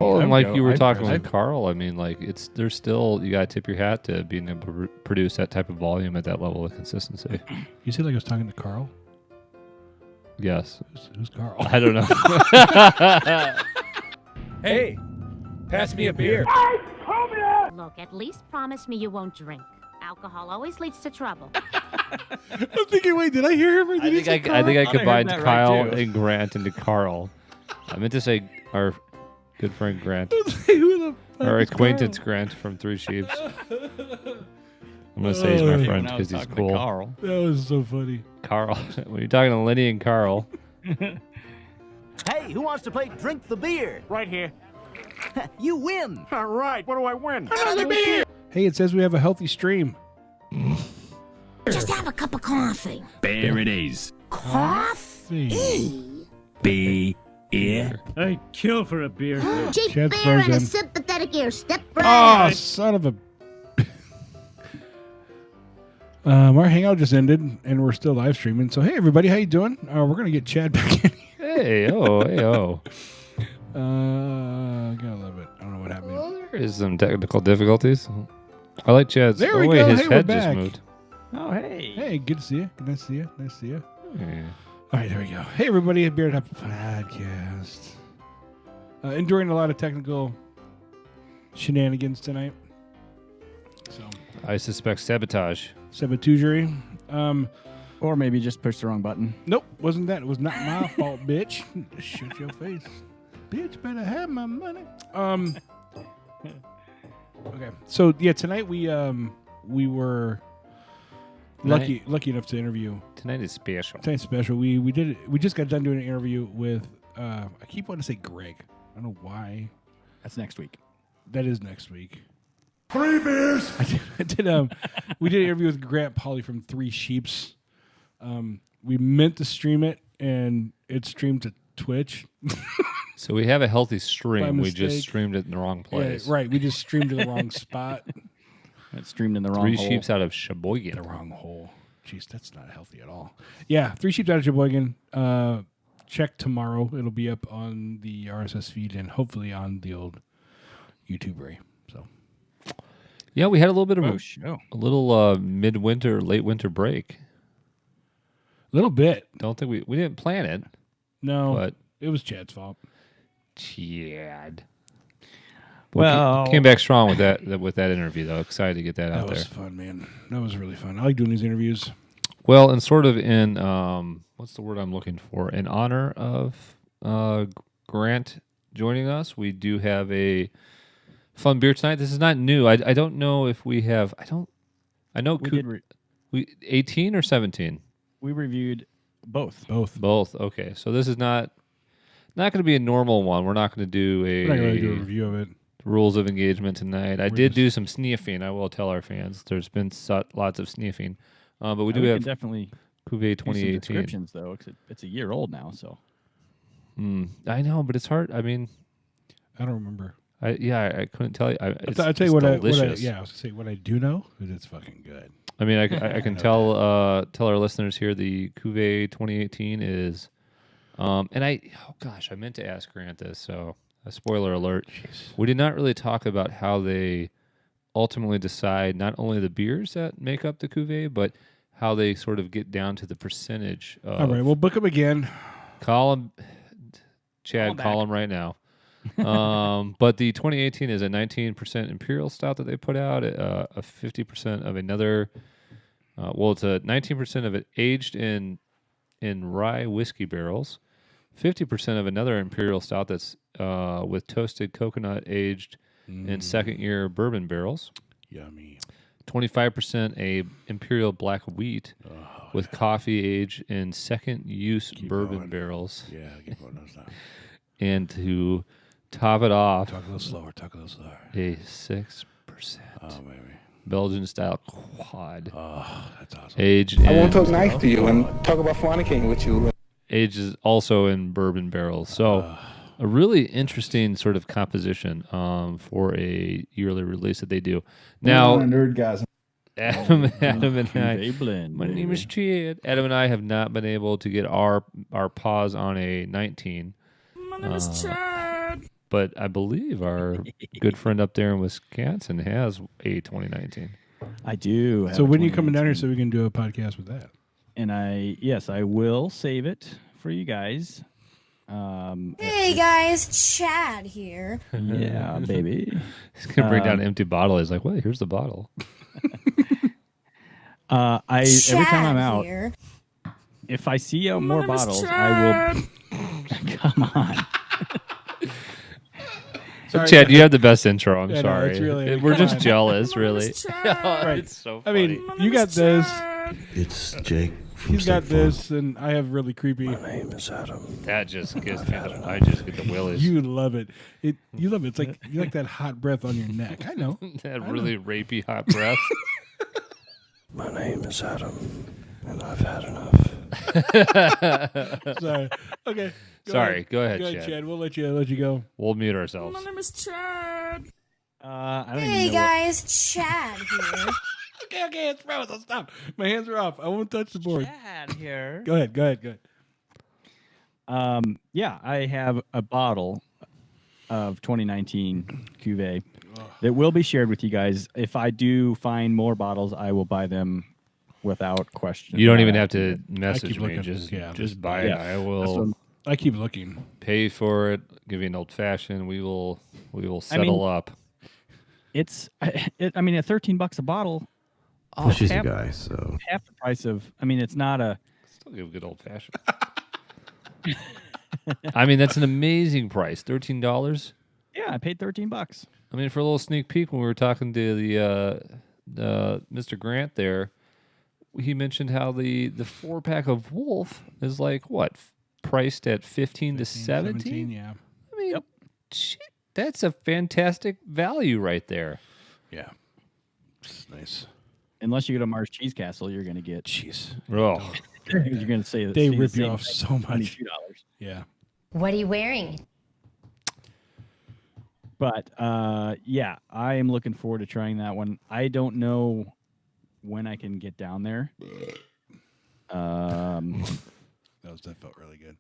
Well, and like you were talking I've with Carl, I mean, like there's still, you gotta tip your hat to being able to produce that type of volume at that level of consistency. You said like I was talking to Carl? Yes. Who's Carl? I don't know. Hey, pass me a beer. Look, at least promise me you won't drink. Alcohol always leads to trouble. I'm thinking, wait, did I hear him? Or did I think I combined that right, Kyle too. and Grant into Carl. I meant to say our good friend Grant. Who the fuck Our is acquaintance Carl? Grant from 3Sheeps. I'm going to say he's my friend because he's cool. Carl. That was so funny. Carl. When you're talking to Lenny and Carl. Hey, who wants to play Drink the Beer? Right here. You win. All right, what do I win? Another beer. Hey, it says we have a healthy stream. Just have a cup of coffee. There it is. Coffee? Beer. I'd kill for a beer. Cheap Chad's beer and a frozen. sympathetic ear. Step Oh, right son of a... Our hangout just ended, and we're still live streaming. So, hey, everybody, how you doing? We're going to get Chad back in here. Hey, oh. Gotta love it. I don't know what happened. Well, there is some technical difficulties. I like Chad's. There oh, we wait, go. his Hey, we're head just back. moved. Oh, hey. Hey, good to see you. Nice to see you. Nice to see you. Yeah. All right, there we go. Hey, everybody, Beard Up Podcast. Enduring a lot of technical shenanigans tonight. So, I suspect sabotage. sabotagery. Or maybe just pushed the wrong button. Nope, wasn't that. It was not my fault, bitch. Shut your face. Bitch, better have my money. Okay, so yeah, tonight we were lucky enough to interview. Tonight is special. Tonight's special. We did it. We just got done doing an interview with. I keep wanting to say Greg. I don't know why. That's next week. That is next week. 3 beers. I did. We did an interview with Grant Pauly from 3Sheeps. We meant to stream it, and it streamed to Twitch. So we have a healthy By stream. We just mistake. streamed it in the wrong place. Yeah, right. We just streamed to the wrong spot. It streamed in the wrong 3 hole. Sheeps out of Sheboygan. The wrong hole. Jeez, that's not healthy at all. Yeah, 3 Sheeps out of Sheboygan. Check tomorrow. It'll be up on the RSS feed and hopefully on the old YouTubery. So Yeah, we had a little bit of show. a little midwinter, late winter break. a little bit. Don't think we didn't plan it, No, but it was Chad's fault. Chad. Well- came back strong with that interview though. Excited to get that out That was there. fun, man. That was really fun. I like doing these interviews. Well, and sort of in what's the word I'm looking for? In honor of Grant joining us, we do have a fun beer tonight. This is not new. I don't know if we have. I know. We 18 or 17. We reviewed both. Both. Okay, so this is not going to be a normal one. We're not going to do We're not going to do a review of it. rules of engagement tonight. I did do some sniffing. I will tell our fans. There's been lots of sniffing, but we do We have can definitely Cuvée do some 2018. descriptions though, because it's a year old now. So I know, but it's hard. I mean, I don't remember. I couldn't tell you. It's, I'll tell you it's what I delicious. I was gonna say what I do know is it's fucking good. I mean, I can tell our listeners here the Cuvée 2018 is, and I meant to ask Grant this. So a spoiler alert: we did not really talk about how they ultimately decide not only the beers that make up the Cuvée, but how they sort of get down to the percentage. All right, we'll book them again. Call him, Chad. Call him right now. But the 2018 is a 19% imperial stout that they put out. A 50% of another. It's a 19% of it aged in rye whiskey barrels. 50% of another imperial stout that's with toasted coconut aged in second year bourbon barrels. Yummy. 25% a imperial black wheat with coffee aged in second use bourbon barrels. Yeah, keep going. Now. And to top it off, Talk a little slower. a 6% Oh, baby. Belgian style quad. Oh, that's awesome. Aged I won't in, talk nice to you and talk about fornicating with you. aged is also in bourbon barrels. So a really interesting sort of composition for a yearly release that they do. Now, nerd guys. Adam and I. they blend. My name is Chad. Adam and I have not been able to get our paws on a 19. My name is Chad. but I believe our good friend up there in Wisconsin has a 2019. I do. So when are you coming down here so we can do a podcast with that? And I will save it for you guys. Hey guys, Chad here. Yeah, baby. He's gonna bring down an empty bottle. He's like, "Well, here's the bottle." Every time I'm out, here. if I see more bottles, I will. Come on. Sorry, Chad, you have the best intro. I'm Yeah, no, sorry. it's really- We're just come on. jealous, really. Right. It's so I funny. mean, you got this. It's Jake from He's got State Farm. this, and I have really creepy. My name is Adam. that just gives me. I just get the willies. You love it. You love it. It's like you like that hot breath on your neck. I know. that really rapey hot breath. My name is Adam, and I've had enough. Sorry. Okay. Sorry. Go ahead, Go ahead, Chad. Chad. We'll let you go. We'll mute ourselves. I don't Hey even know guys, Chad here. Okay, it's frozen. Stop. My hands are off. I won't touch the board. Chad here. Go ahead. Yeah, I have a bottle of 2019 Cuvée that will be shared with you guys. If I do find more bottles, I will buy them without question. You don't even have to message keep me. looking. Just Yeah. buy it. Yeah. I That's will what- I keep looking. pay for it. Give you an old fashioned. We will settle up. It's, I mean, at $13 a bottle, Oh, she's a half- guy, so half the price of. I mean, it's not a. Still give a good old fashioned. I mean, that's an amazing price. $13. Yeah, I paid $13. I mean, for a little sneak peek, when we were talking to the Mr. Grant there, he mentioned how the 4-pack of Wolf is like what, priced at 15 to 17? Yeah. I mean, shit, that's a fantastic value right there. Yeah. It's nice. Unless you go to Mars Cheese Castle, you're going to get. Jeez. Oh, You're going to say that They the rip you same off thing, so much. $22. Yeah. What are you wearing? But yeah, I am looking forward to trying that one. I don't know when I can get down there. That felt really good.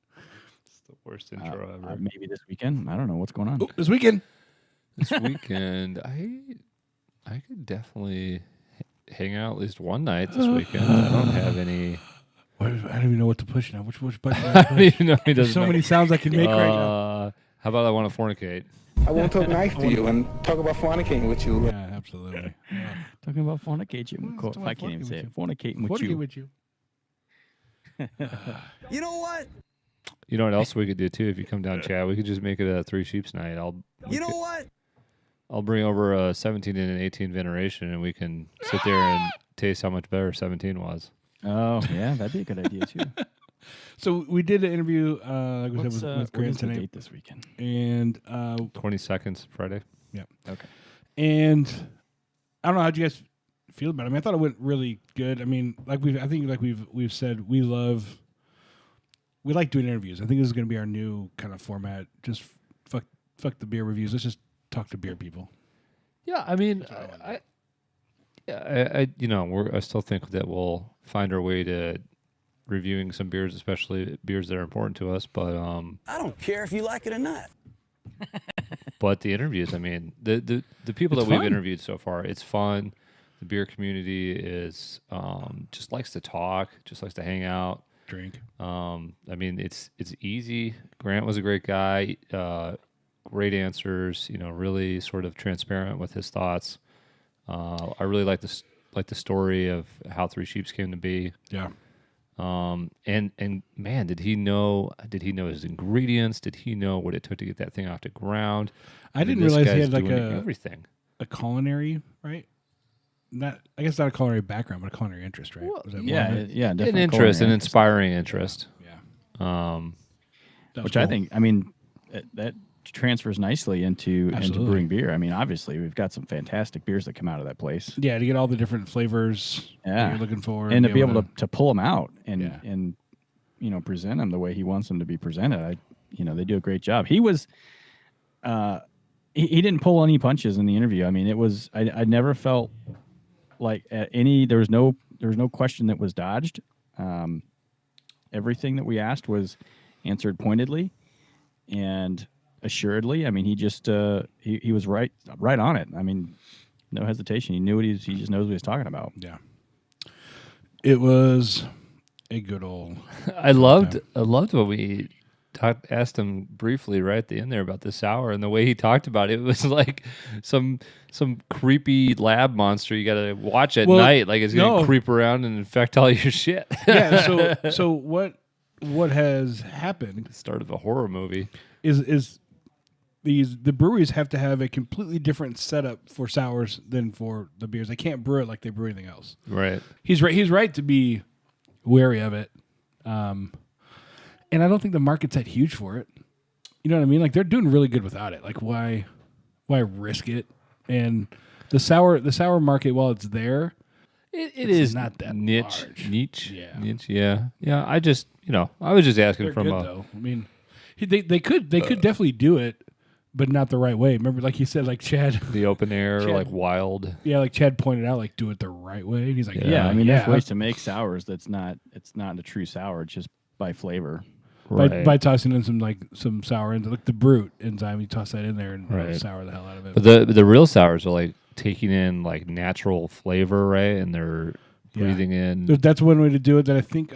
it's the worst intro ever. Maybe this weekend. I don't know what's going on. Oh, this weekend. This weekend, I could definitely hang out at least one night this weekend. I don't have any. I don't even know what to push now. Which button? do I I don't push? even know. He There's doesn't so know. many sounds I can make right now. How about I want to fornicate? I won't talk nice to you and talk about fornicating with you. Yeah, absolutely. Yeah. Talking about fornicating. Talking about I can't even say it. fornicating Fornicating with Fornicate you. with you. You know what? You know what else we could do too? If you come down, Chad, we could just make it a 3Sheeps night. You know what? I'll bring over a 17 and an 18 veneration, and we can sit there and taste how much better 17 was. Oh, yeah, that'd be a good idea too. So we did an interview, like we What's, said, with what Grant is the tonight, date this weekend? and 20 seconds Friday. Okay. and I don't know how you guys feel about it. I mean, I thought it went really good. I mean, we've said we like doing interviews. I think this is going to be our new kind of format. Just fuck the beer reviews. Let's just talk to beer people. Yeah, I mean, I still think that we'll find our way to reviewing some beers, especially beers that are important to us. But I don't care if you like it or not. but the interviews, I mean, the people It's that we've fun. interviewed so far, it's fun. The beer community is just likes to talk, just likes to hang out. Drink. I mean, it's easy. Grant was a great guy. Great answers. Really sort of transparent with his thoughts. I really like the story of how 3Sheeps came to be. Yeah. And man, did he know his ingredients? Did he know what it took to get that thing off the ground? I didn't this realize he guy's had like doing everything. a culinary, right? I guess not a culinary background, but a culinary interest, right? Was that more of it? Yeah, An definitely. interest, an culinary inspiring interest. Yeah. Um, which I think, I mean, that transfers nicely into Absolutely. brewing beer. I mean, obviously, we've got some fantastic beers that come out of that place, Yeah, to get all the different flavors that Yeah. you're looking for, and to be able to pull them out and Yeah. and present them the way he wants them to be presented. They do a great job. He was, he didn't pull any punches in the interview. I mean, it was I never felt like there was no question that was dodged. Everything that we asked was answered pointedly, and assuredly. I mean, he just he was right on it. I mean, no hesitation. He knew he just knows what he was talking about. Yeah. It was a good old. I loved what we asked him briefly right at the end there about the sour, and the way he talked about it was like some creepy lab monster you got to watch at night, like it's gonna creep around and infect all your shit. Yeah. So what has happened? The start of a horror movie is the breweries have to have a completely different setup for sours than for the beers. They can't brew it like they brew anything else. Right. He's right. He's right to be wary of it. And I don't think the market's that huge for it. You know what I mean? Like they're doing really good without it. Like why risk it? And the sour market, while it's there, it is not that niche. Yeah. Niche. Yeah. I just I was just asking they're from good, though. I mean, they could definitely do it, but not the right way. Remember, like you said, like Chad, the open air, like wild. Yeah, like Chad pointed out, like do it the right way. And he's like, yeah. I mean, there's ways to make sours it's not a true sour. It's just by flavor. Right. By tossing in some sour into like the brute enzyme, you toss that in there and sour the hell out of it. But the real sours are like taking in like natural flavor, right? And they're breathing in. That's one way to do it. That I think,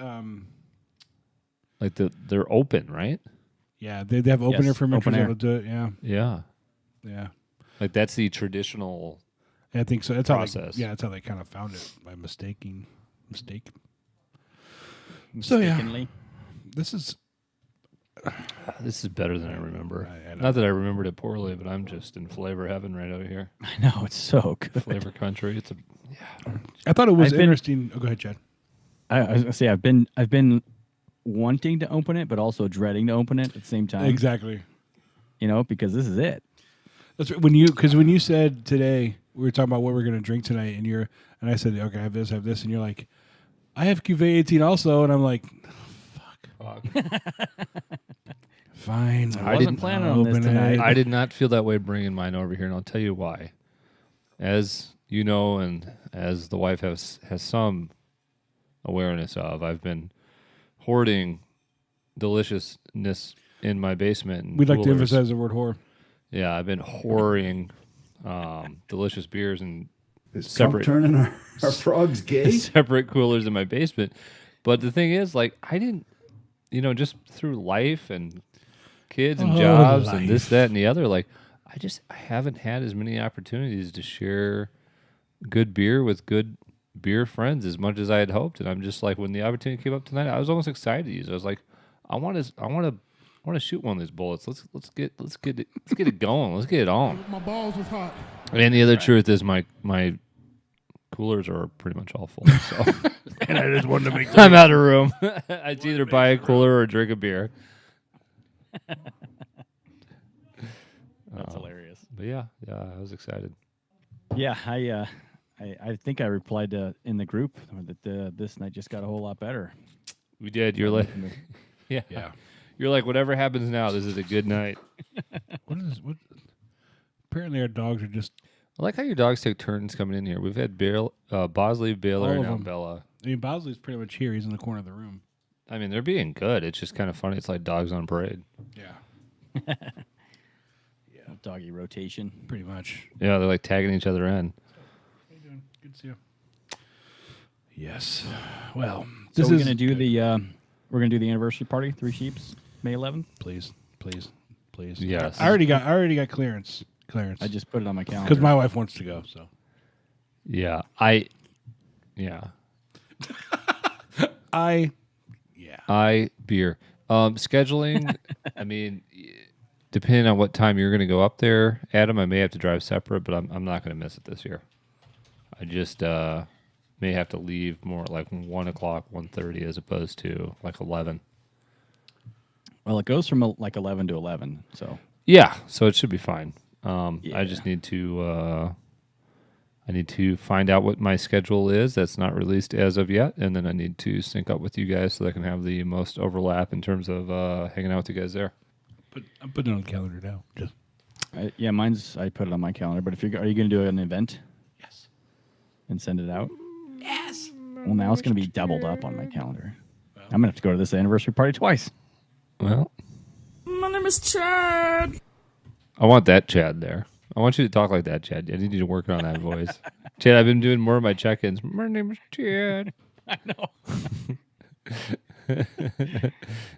like they're open, right? Yeah, they have open air fermenters that'll do it. Yeah. Like that's the traditional. I think so. That's process. That's how they kind of found it by mistake. So this is better than I remember. Not that I remembered it poorly, but I'm just in flavor heaven right over here. I know, it's so good. Flavor country. I thought it was interesting. Go ahead, Chad. I was gonna say I've been wanting to open it, but also dreading to open it at the same time. Exactly. Because this is it. That's when you said today we were talking about what we're gonna drink tonight, and I said, okay, I have this, and you're like, I have Cuvée 18 also, and I'm like, fuck. Fine. I wasn't planning on this tonight. I did not feel that way bringing mine over here, and I'll tell you why. As you know, and as the wife has some awareness of, I've been hoarding deliciousness in my basement. We'd like to emphasize the word whore. Yeah, I've been whoring delicious beers and separate turning our frogs gay. Separate coolers in my basement. But the thing is, like, I didn't, just through life and kids and jobs and this, that, and the other, like, I haven't had as many opportunities to share good beer with good beer friends as much as I had hoped. And I'm just like, when the opportunity came up tonight, I was almost excited to use it. I was like, I want to shoot one of these bullets. Let's get it going. Let's get it on. My balls was hot. And the other truth is my coolers are pretty much all full. So and I just wanted to make I'm out of room. I'd either buy a cooler or drink a beer. That's hilarious. But yeah, I was excited. Yeah, I think I replied in the group that this night just got a whole lot better. We did. You're like, yeah. You're like, whatever happens now, this is a good night. What? Apparently, our dogs are just. I like how your dogs take turns coming in here. We've had Bosley, Baylor, and now Bella. I mean, Bosley's pretty much here. He's in the corner of the room. I mean, they're being good. It's just kind of funny. It's like dogs on parade. Yeah. Doggy rotation. Pretty much. Yeah, they're like tagging each other in. How you doing? Good to see you. Yes. Well, so we're gonna do the anniversary party, 3Sheeps, May 11th. Please. Yes. I already got clearance. I just put it on my calendar because my wife wants to go. So. Yeah. Beer. Scheduling. I mean, depending on what time you're going to go up there, Adam, I may have to drive separate, but I'm not going to miss it this year. I just may have to leave more at like 1 o'clock, 1:30 as opposed to like 11. Well, it goes from like 11 to 11, so. Yeah, so it should be fine. I just need to find out what my schedule is. That's not released as of yet, and then I need to sync up with you guys so that I can have the most overlap in terms of hanging out with you guys there. But I'm putting it on the calendar now. Just. I put it on my calendar. But are you going to do an event? Yes. And send it out? Yes. Well, now it's going to be doubled up on my calendar. Well, I'm going to have to go to this anniversary party twice. Well. My name is Chad. I want that Chad there. I want you to talk like that, Chad. I need you to work on that voice. Chad, I've been doing more of my check-ins. My name is Chad. I know.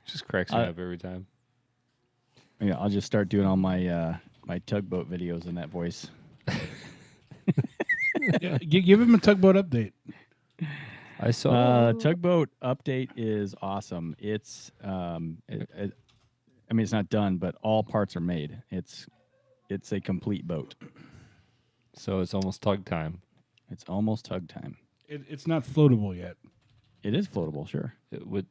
Just cracks me up every time. Yeah, I'll just start doing all my my tugboat videos in that voice. Yeah, give him a tugboat update. I saw tugboat update is awesome. It's I mean it's not done, but all parts are made. It's a complete boat. So it's almost tug time. It's almost tug time. It's not floatable yet. It is floatable, sure. It would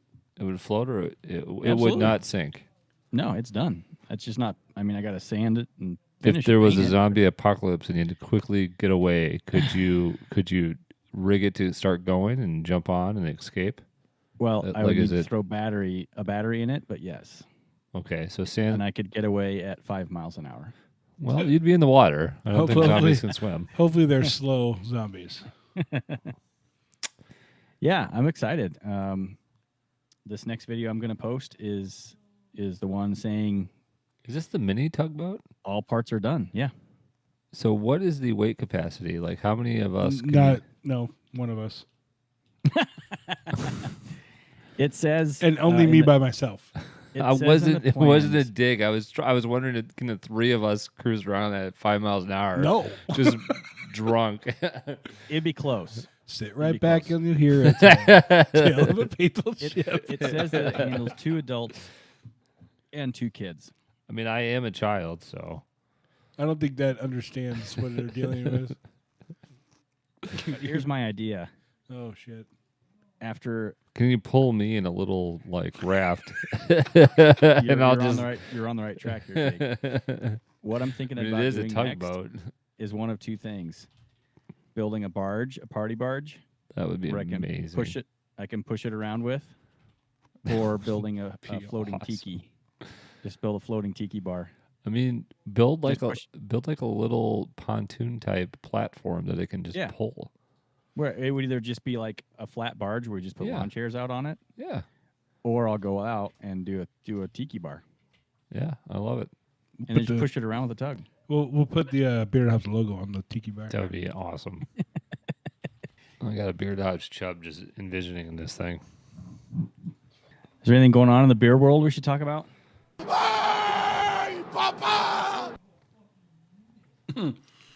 float or it would not sink. No, it's done. It's just not. I mean, I got to sand it and finish. If there was a paint it. zombie apocalypse and you had to quickly get away, could you rig it to start going and jump on and escape? Well, I would need to throw a battery in it, but yes. Okay, so sand. And I could get away at 5 miles an hour. Well, you'd be in the water. I don't think zombies can swim. Hopefully, they're slow zombies. Yeah, I'm excited. This next video I'm going to post is the one saying, "Is this the mini tugboat? All parts are done." Yeah. So, what is the weight capacity? Like, how many of us? No, one of us. It says, and only me by myself. It wasn't a dig. I was wondering, can the 3 of us cruise around at 5 miles an hour? No, just drunk. It'd be close. Sit right back and you hear it. Tale of a faithful ship. It says that it handles 2 adults and 2 kids. I mean, I am a child, so I don't think that understands what they're dealing with. Here's my idea. Oh shit! After, can you pull me in a little like raft? you're on the right track here, Jake. What I'm thinking about doing a tugboat is one of 2 things: building a party barge. That would be amazing. I can push it around with, or building a floating tiki. Just build a floating tiki bar. I mean, build like a little pontoon type platform that it can just pull. Where it would either just be like a flat barge where we just put lawn chairs out on it. Yeah. Or I'll go out and do a tiki bar. Yeah, I love it. And then just push it around with a tug. We'll put the Beard House logo on the tiki bar. That would be awesome. I got a Beard House chub just envisioning this thing. Is there anything going on in the beer world we should talk about?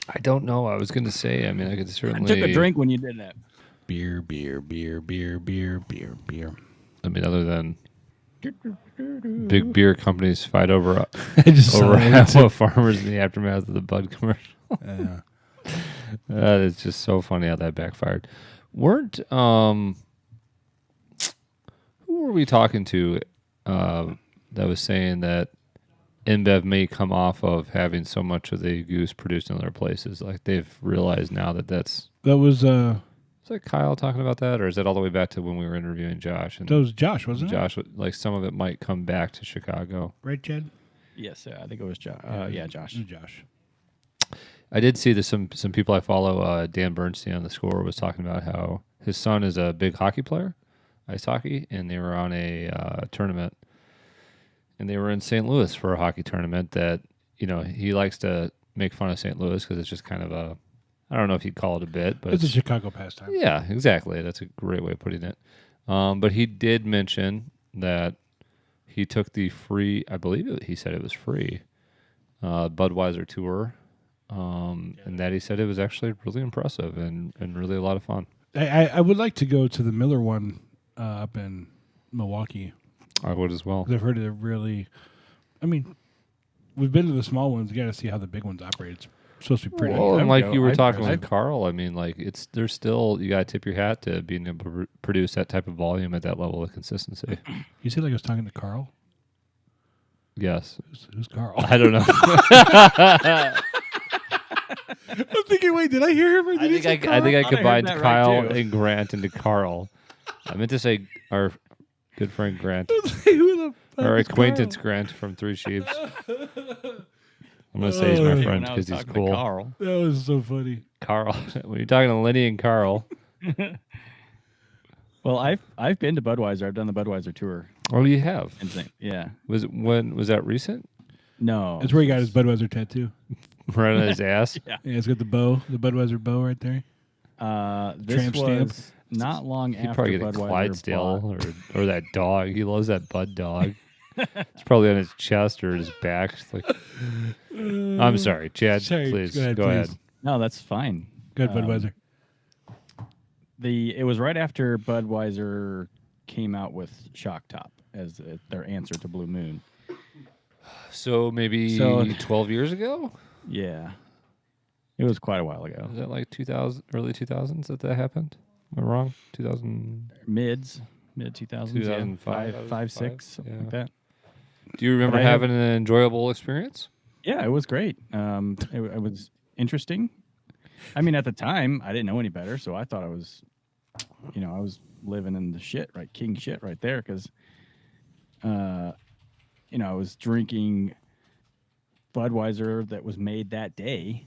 I don't know. I was going to say, I mean, I could certainly... I took a drink when you did that. Beer. I mean, other than big beer companies fight over Iowa farmers in the aftermath of the Bud commercial. It's just so funny how that backfired. Who were we talking to that was saying that InBev may come off of having so much of the goose produced in other places? Like they've realized now that was is that Kyle talking about that, or is that all the way back to when we were interviewing Josh? And that was Josh, wasn't it? Josh, like some of it might come back to Chicago, right, Chad? Yes, I think it was Josh. Josh. Josh. I did see that some people I follow, Dan Bernstein on The Score, was talking about how his son is a big hockey player, ice hockey, and they were on a tournament. And they were in St. Louis for a hockey tournament that, he likes to make fun of St. Louis because it's just kind of I don't know if you'd call it a bit, but it's a Chicago pastime. Yeah, exactly. That's a great way of putting it. But he did mention that he took the free, I believe he said it was free, Budweiser tour, and that he said it was actually really impressive and really a lot of fun. I would like to go to the Miller one up in Milwaukee. I would as well. I've heard they're really, I mean, we've been to the small ones. You got to see how the big ones operate. It's supposed to be pretty. Well, and like you were talking with Carl, I mean, like there's still, you got to tip your hat to being able to produce that type of volume at that level of consistency. You said like I was talking to Carl? Yes. Who's Carl? I don't know. I'm thinking, wait, did I hear him? Or did I think I combined Kyle and Grant into Carl. I meant to say our good friend Grant. Our acquaintance Carl? Grant from 3Sheeps. I'm going to say he's my friend because he's cool. That was so funny. Carl. When you're talking to Lenny and Carl. Well, I've been to Budweiser. I've done the Budweiser tour. Oh, you have? Yeah. Was that recent? No. That's where he got his Budweiser tattoo. Right on his ass. Yeah, it's got the Budweiser bow right there. This Tramp stamp. was not long He'd after probably get a Budweiser Clydesdale or that dog. He loves that Bud dog. It's probably on his chest or his back. It's like, I'm sorry, Chad. Sorry, please go ahead. No, that's fine. Good Budweiser. It was right after Budweiser came out with Shock Top as their answer to Blue Moon. So maybe 12 years ago? Yeah. It was quite a while ago. Was that like 2000, early 2000s that happened? Am I wrong? 2000? Mid 2000s. 2005, 5, 6, something like that. Do you remember having an enjoyable experience? Yeah, it was great. It was interesting. I mean, at the time, I didn't know any better, so I thought I was living in the shit, right? King shit right there, because, I was drinking Budweiser that was made that day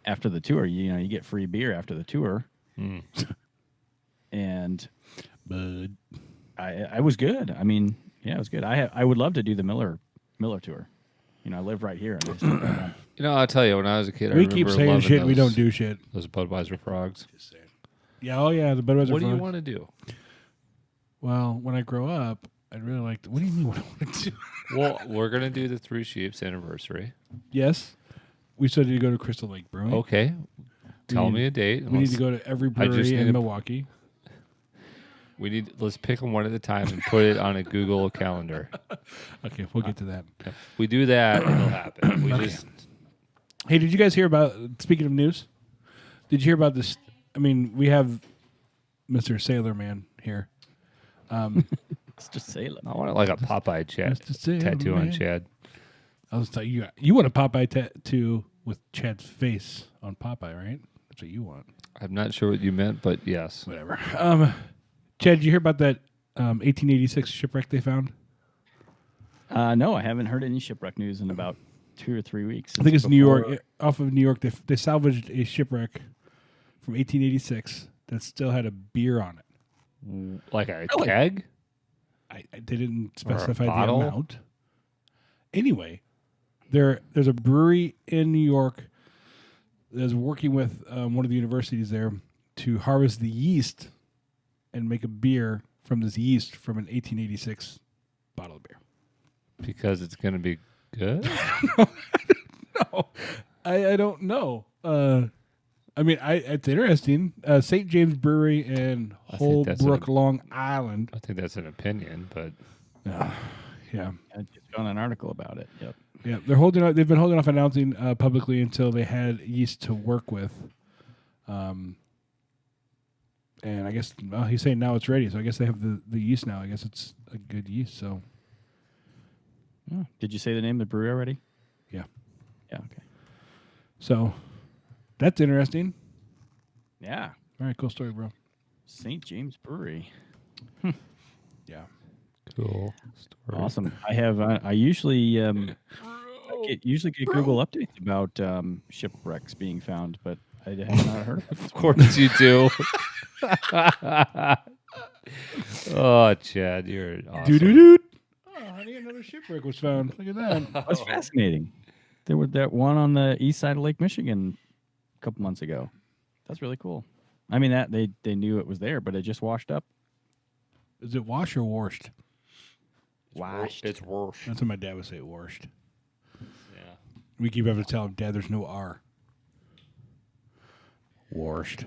after the tour. You get free beer after the tour. And Bud. I was good. I mean, yeah, it was good. I would love to do the Miller tour. I live right here. And I'll tell you, when I was a kid, we keep saying shit. We don't do shit. Those Budweiser frogs. Yeah, oh yeah, the Budweiser. What do you frogs. want to do? Well, when I grow up, I'd really like to. What do you mean? What I want to do? Well, we're gonna do the 3Sheeps anniversary. Yes, we still need to go to Crystal Lake Brewing. Okay, tell me a date. We need to go to every brewery in Milwaukee. Let's pick them one at a time and put it on a Google calendar. Okay, we'll get to that. If we do that, it'll happen. Hey, did you guys hear about? Speaking of news, did you hear about this? I mean, we have Mr. Sailor Man here. It's just Sailor. I want like a Popeye tattoo on Chad. I was telling you, you want a Popeye tattoo with Chad's face on Popeye, right? That's what you want. I'm not sure what you meant, but yes. Whatever. Chad, did you hear about that 1886 shipwreck they found? No, I haven't heard any shipwreck news in about 2 or 3 weeks. I think it's New York. Off of New York, they salvaged a shipwreck from 1886 that still had a beer on it. Like a keg? They didn't specify the bottle? amount. Anyway, there's a brewery in New York that's working with one of the universities there to harvest the yeast and make a beer from this yeast from an 1886 bottle of beer. Because it's going to be good? No, I don't know. I mean, it's interesting. St. James Brewery in Holbrook, Long Island. I think that's an opinion, but yeah, I just found an article about it. Yep. Yeah, they've been holding off announcing publicly until they had yeast to work with. And I guess he's saying now it's ready, so I guess they have the yeast now. I guess it's a good yeast. So, did you say the name of the brewery already? Yeah. Yeah. Okay. So, that's interesting. Yeah. All right, cool story, bro. St. James Brewery. Yeah. Cool story. Awesome. I have. I usually get Google updates about shipwrecks being found, but I have not heard of it. Of course you do. Oh, Chad, you're awesome. Dude. Oh, honey, another shipwreck was found. Look at that. That's fascinating. There was that one on the east side of Lake Michigan a couple months ago. That's really cool. I mean, that they knew it was there, but it just washed up. Is it wash or washed? Washed. It's washed. That's what my dad would say, washed. Yeah. We keep having to tell him, Dad, there's no R. Washed.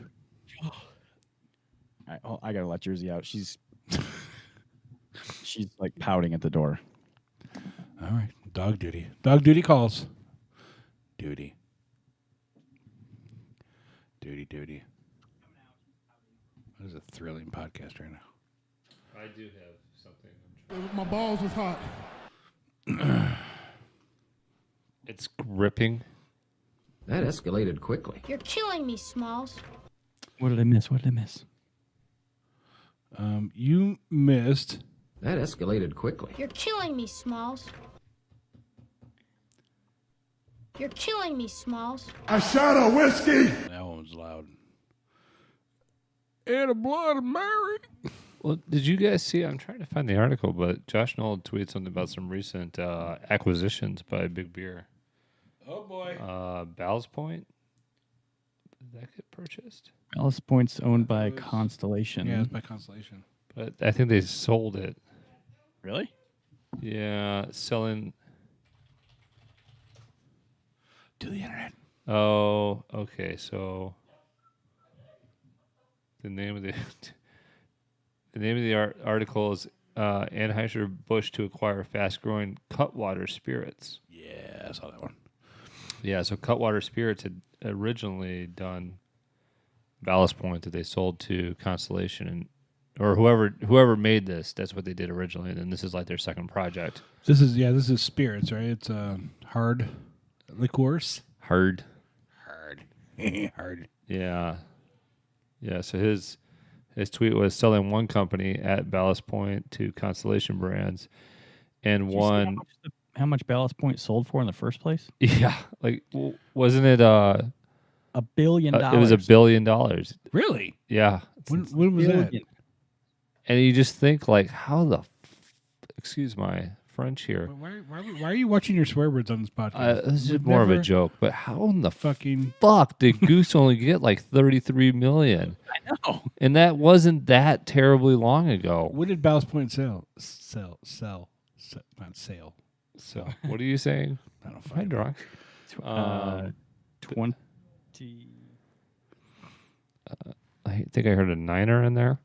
I gotta let Jersey out. She's like pouting at the door. All right. Dog duty. Dog duty calls. Duty. Duty. This is a thrilling podcast right now. I do have something. My balls was hot. It's gripping. That escalated quickly. You're killing me, Smalls. What did I miss? You missed. That escalated quickly. You're killing me, Smalls. You're killing me, Smalls. A shot of whiskey. That one was loud. And a Blood Mary. Well, did you guys see? I'm trying to find the article, but Josh Knoll tweeted something about some recent acquisitions by Big Beer. Oh boy. Ballast Point. Did that get purchased? Ballast Point's owned by Constellation. Yeah, it's by Constellation. But I think they sold it. Really? Yeah, selling. To the internet. Oh, okay. So the name of the article is Anheuser-Busch to acquire fast-growing Cutwater Spirits. Yeah, I saw that one. Yeah, so Cutwater Spirits had originally done Ballast Point that they sold to Constellation, or whoever made this. That's what they did originally, and then this is like their second project. This is spirits, right? It's hard liqueurs. Hard. Hard. Yeah. So his tweet was selling one company at Ballast Point to Constellation Brands, and Did you see one. how much Ballast Point sold for in the first place? Yeah, like wasn't it $1 billion. It was $1 billion. Really? Yeah. When was that? And you just think like, how the excuse my French here. Why are you watching your swear words on this podcast? This is more of a joke, but how in the fucking fuck did Goose only get like 33 million? I know. And that wasn't that terribly long ago. What did Ballast Point sell? Not sale. So what are you saying? I don't Am I drunk? 20. I think I heard a niner in there.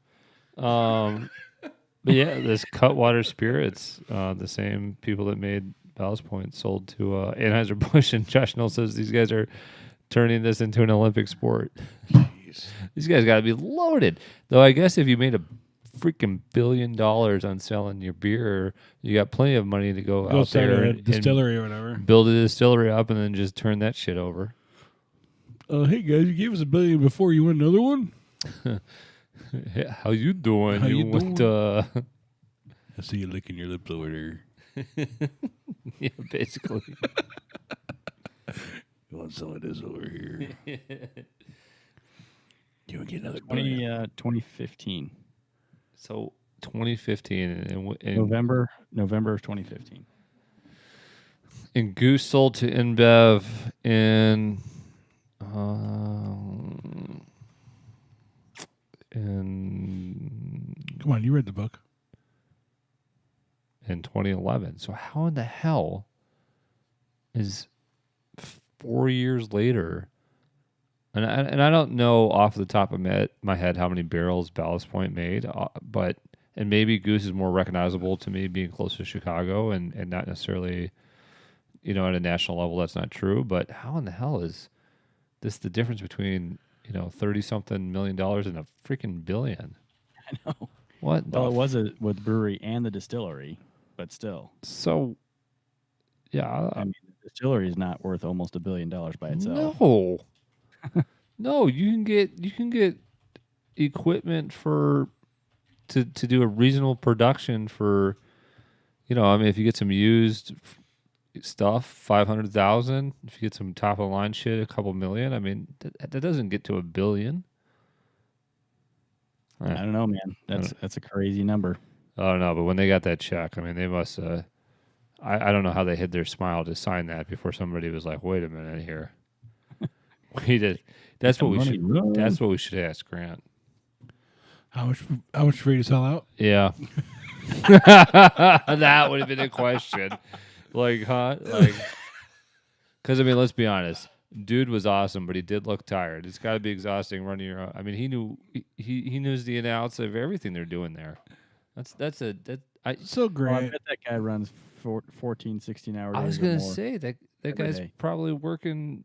But yeah, this Cutwater Spirits, the same people that made Ballast Point, sold to Anheuser-Busch, and Josh Knoll says these guys are turning this into an Olympic sport. Jeez. These guys got to be loaded. Though I guess if you made a freaking $1 billion on selling your beer, you got plenty of money to go out there and distillery or whatever, build a distillery up, and then just turn that shit over. Hey guys, you gave us $1 billion before. You want another one? Yeah, how you doing? How you want, I see you licking your lips over there. Yeah, basically. You want some of this over here? You want to get another 2015. So 2015 and November of 2015. And Goose sold to InBev in Come on, you read the book. In 2011. So how in the hell is 4 years later? And I don't know off the top of my head how many barrels Ballast Point made, and maybe Goose is more recognizable to me being close to Chicago and not necessarily, at a national level. That's not true. But how in the hell is this the difference between 30-something million and a freaking billion? I know. What? Well, it was with the brewery and the distillery, but still. So, yeah. I mean, the distillery is not worth almost $1 billion by itself. No. No, you can get equipment to do a reasonable production for, if you get some used stuff, 500,000. If you get some top of the line shit, a couple million. I mean, that doesn't get to $1 billion. I don't know, man. That's a crazy number. I don't know, but when they got that check, I mean, they must. I don't know how they hid their smile to sign that before somebody was like, "Wait a minute here." We did. That's what we should. That's what we should ask Grant. How much for you to sell out? Yeah. That would have been a question. Because I mean, let's be honest. Dude was awesome, but he did look tired. It's got to be exhausting running your own. I mean, he knows the ins and outs of everything they're doing there. So great. Well, I bet that guy runs 14, 16 hours. I was gonna say that guy's probably working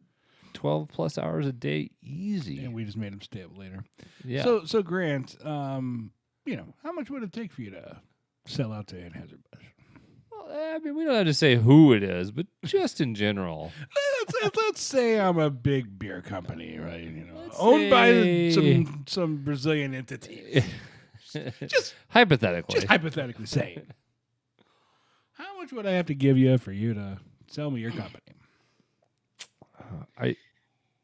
12 plus hours a day easy. And we just made him stay up later. Yeah. So Grant, how much would it take for you to sell out to Anheuser-Busch? Well, I mean, we don't have to say who it is, but just in general. Let's say I'm a big beer company, right? Owned by some Brazilian entity. Just hypothetically. Just hypothetically saying. How much would I have to give you for you to sell me your company?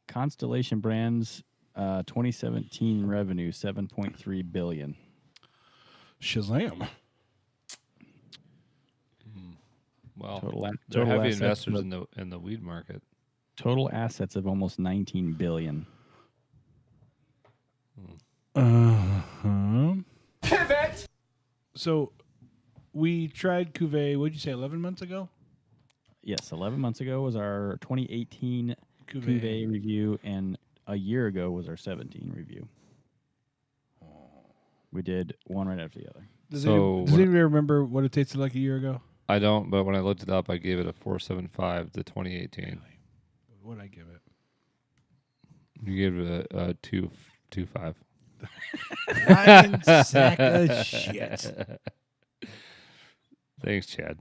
Constellation Brands 2017 revenue $7.3 billion. Shazam. Well, Total they're heavy assets investors of- in the weed market. Total assets of almost 19 billion. Pivot. So we tried Cuvée. What did you say? 11 months ago. Yes, 11 months ago was our 2018 Cuvée review, and a year ago was our 17 review. We did one right after the other. Does anybody remember what it tasted like a year ago? I don't, but when I looked it up, I gave it a 4.75 to 2018. What did I give it? You gave it a 2.5. Lying sack of shit. Thanks, Chad.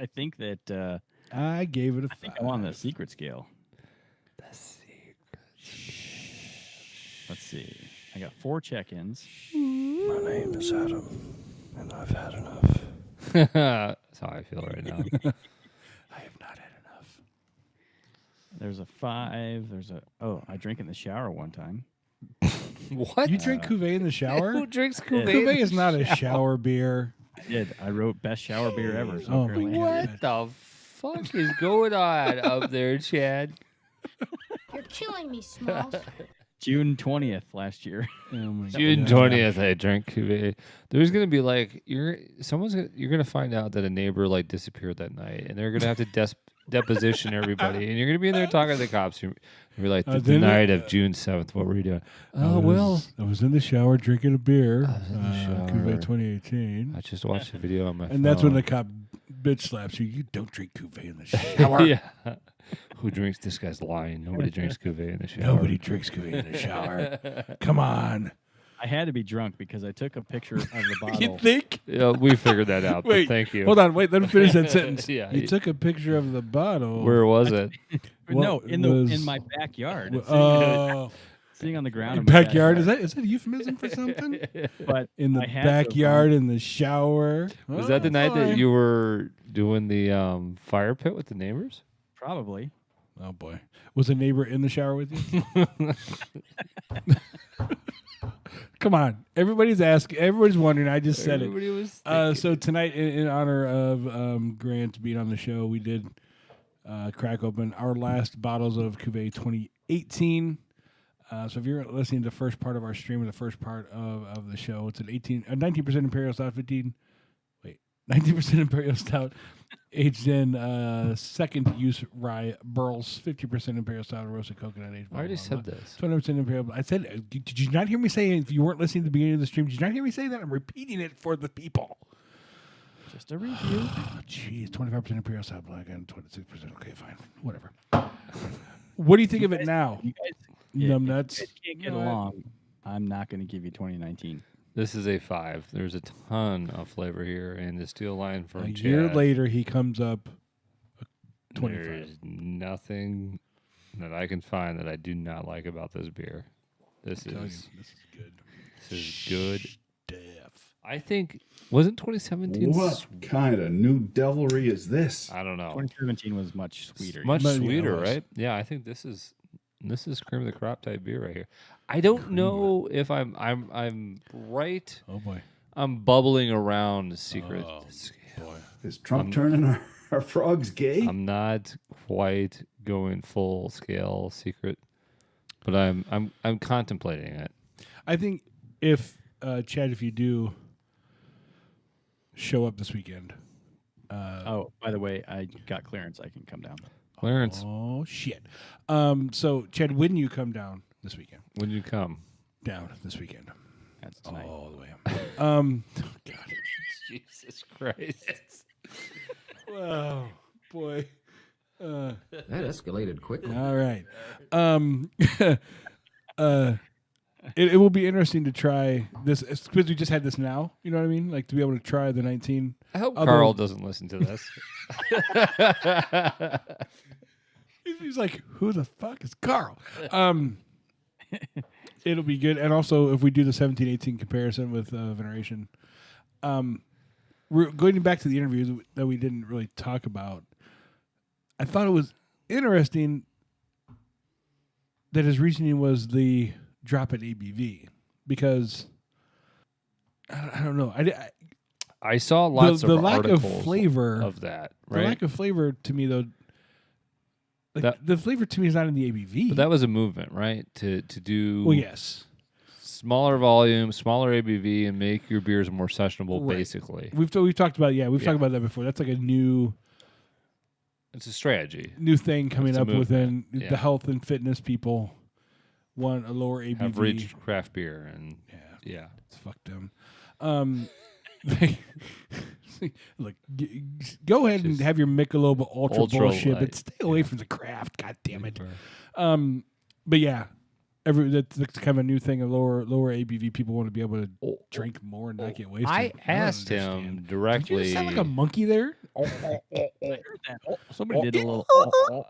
I think that I gave it a 5. I think I'm on the secret scale. The secret. Let's see. I got 4 check-ins. My name is Adam, and I've had enough. That's how I feel right now. I have not had enough. There's a 5. I drank in the shower one time. What? You drink Cuvée in the shower? Who drinks Cuvée? Cuvée is not a shower beer. I did. I wrote best shower beer ever. So Oh, apparently my I did. What the fuck is going on up there, Chad? You're killing me, Smalls. June 20th last year. Oh my June God. 20th, I drank Cuvée. There's gonna be like you're gonna find out that a neighbor like disappeared that night, and they're gonna have to deposition everybody, and you're gonna be in there talking to the cops. You're like the night of June 7th. What were you doing? I was in the shower drinking a beer. Cuvée 2018. I just watched a video on my phone. And that's when the cop bitch slaps you. You don't drink Cuvée in the shower. Yeah. Who drinks? This guy's lying. Nobody drinks Cuvée in the shower. Nobody drinks Cuvée in the shower. Come on. I had to be drunk because I took a picture of the bottle. You think? Yeah, we figured that out. Wait, but thank you. Hold on. Wait, let me finish that sentence. Yeah, you took a picture of the bottle. Where was it? No, in my backyard. It's sitting on the ground. In my backyard? Is that a euphemism for something? But in the I had to have backyard, in the shower. Was that the night that you were doing the fire pit with the neighbors? Probably. Oh boy, was a neighbor in the shower with you? Come on, everybody's asking. Everybody's wondering. I just said Everybody it. was So tonight, in honor of Grant being on the show, we did crack open our last bottles of Cuvée 2018. So if you're listening to the first part of our stream or the first part of the show, it's an 19% Imperial Stout, 19% Imperial Stout, aged in second use rye burls, 50% Imperial Stout, roasted coconut aged. I already said this. 20% Imperial. I said, did you not hear me say? If you weren't listening at the beginning of the stream, did you not hear me say that? I'm repeating it for the people. Just a review. Oh, jeez, 25% Imperial Stout black and 26%. Okay, fine, whatever. What do you think of it now? Numbnuts. If you guys can't get along, I'm not going to give you 2019. This is a 5. There's a ton of flavor here, and the steel line from A Chad. year later, he comes up 25. There's nothing that I can find that I do not like about this beer. This is good. This is good. Stuff. I think wasn't 2017. What kind of new devilry is this? I don't know. 2017 was much sweeter. Much But, yeah, sweeter, it was. right? Yeah, I think this is cream of the crop type beer right here. I don't know if I'm right. Oh boy, I'm bubbling around the secret. Boy, is Trump turning our frogs gay? I'm not quite going full scale secret, but I'm contemplating it. I think if Chad, if you do show up this weekend. Oh, by the way, I got clearance. I can come down. Clarence, Oh shit. So Chad, when you come down this weekend? when you come, Down this weekend. That's tonight. All the way up. God. Jesus Christ. Oh boy. That escalated quickly. All right. It will be interesting to try this because we just had this now. You know what I mean? Like to be able to try the 19. I hope Carl doesn't listen to this. He's like, who the fuck is Carl? It'll be good. And also, if we do the 17-18 comparison with Veneration, we're going back to the interview that we didn't really talk about. I thought it was interesting that his reasoning was the drop in ABV because I don't know. I saw lots the of lack of articles flavor of that. Right. The lack of flavor to me, though. Like the flavor to me is not in the ABV. But that was a movement, right? To do. Well, yes. Smaller volume, smaller ABV, and make your beers more sessionable. Right. Basically, we've talked about talked about that before. That's like a new. It's a strategy. New thing coming up within Yeah. the health and fitness people. Want a lower ABV. Have reached craft beer, and yeah, it's fucked them. Look, go ahead and have your Michelob Ultra bullshit, but stay away from the craft. God damn it. But yeah, that's kind of a new thing. A lower ABV. People want to be able to drink more and not get wasted. I asked him directly. Did you sound like a monkey there? Somebody did a little.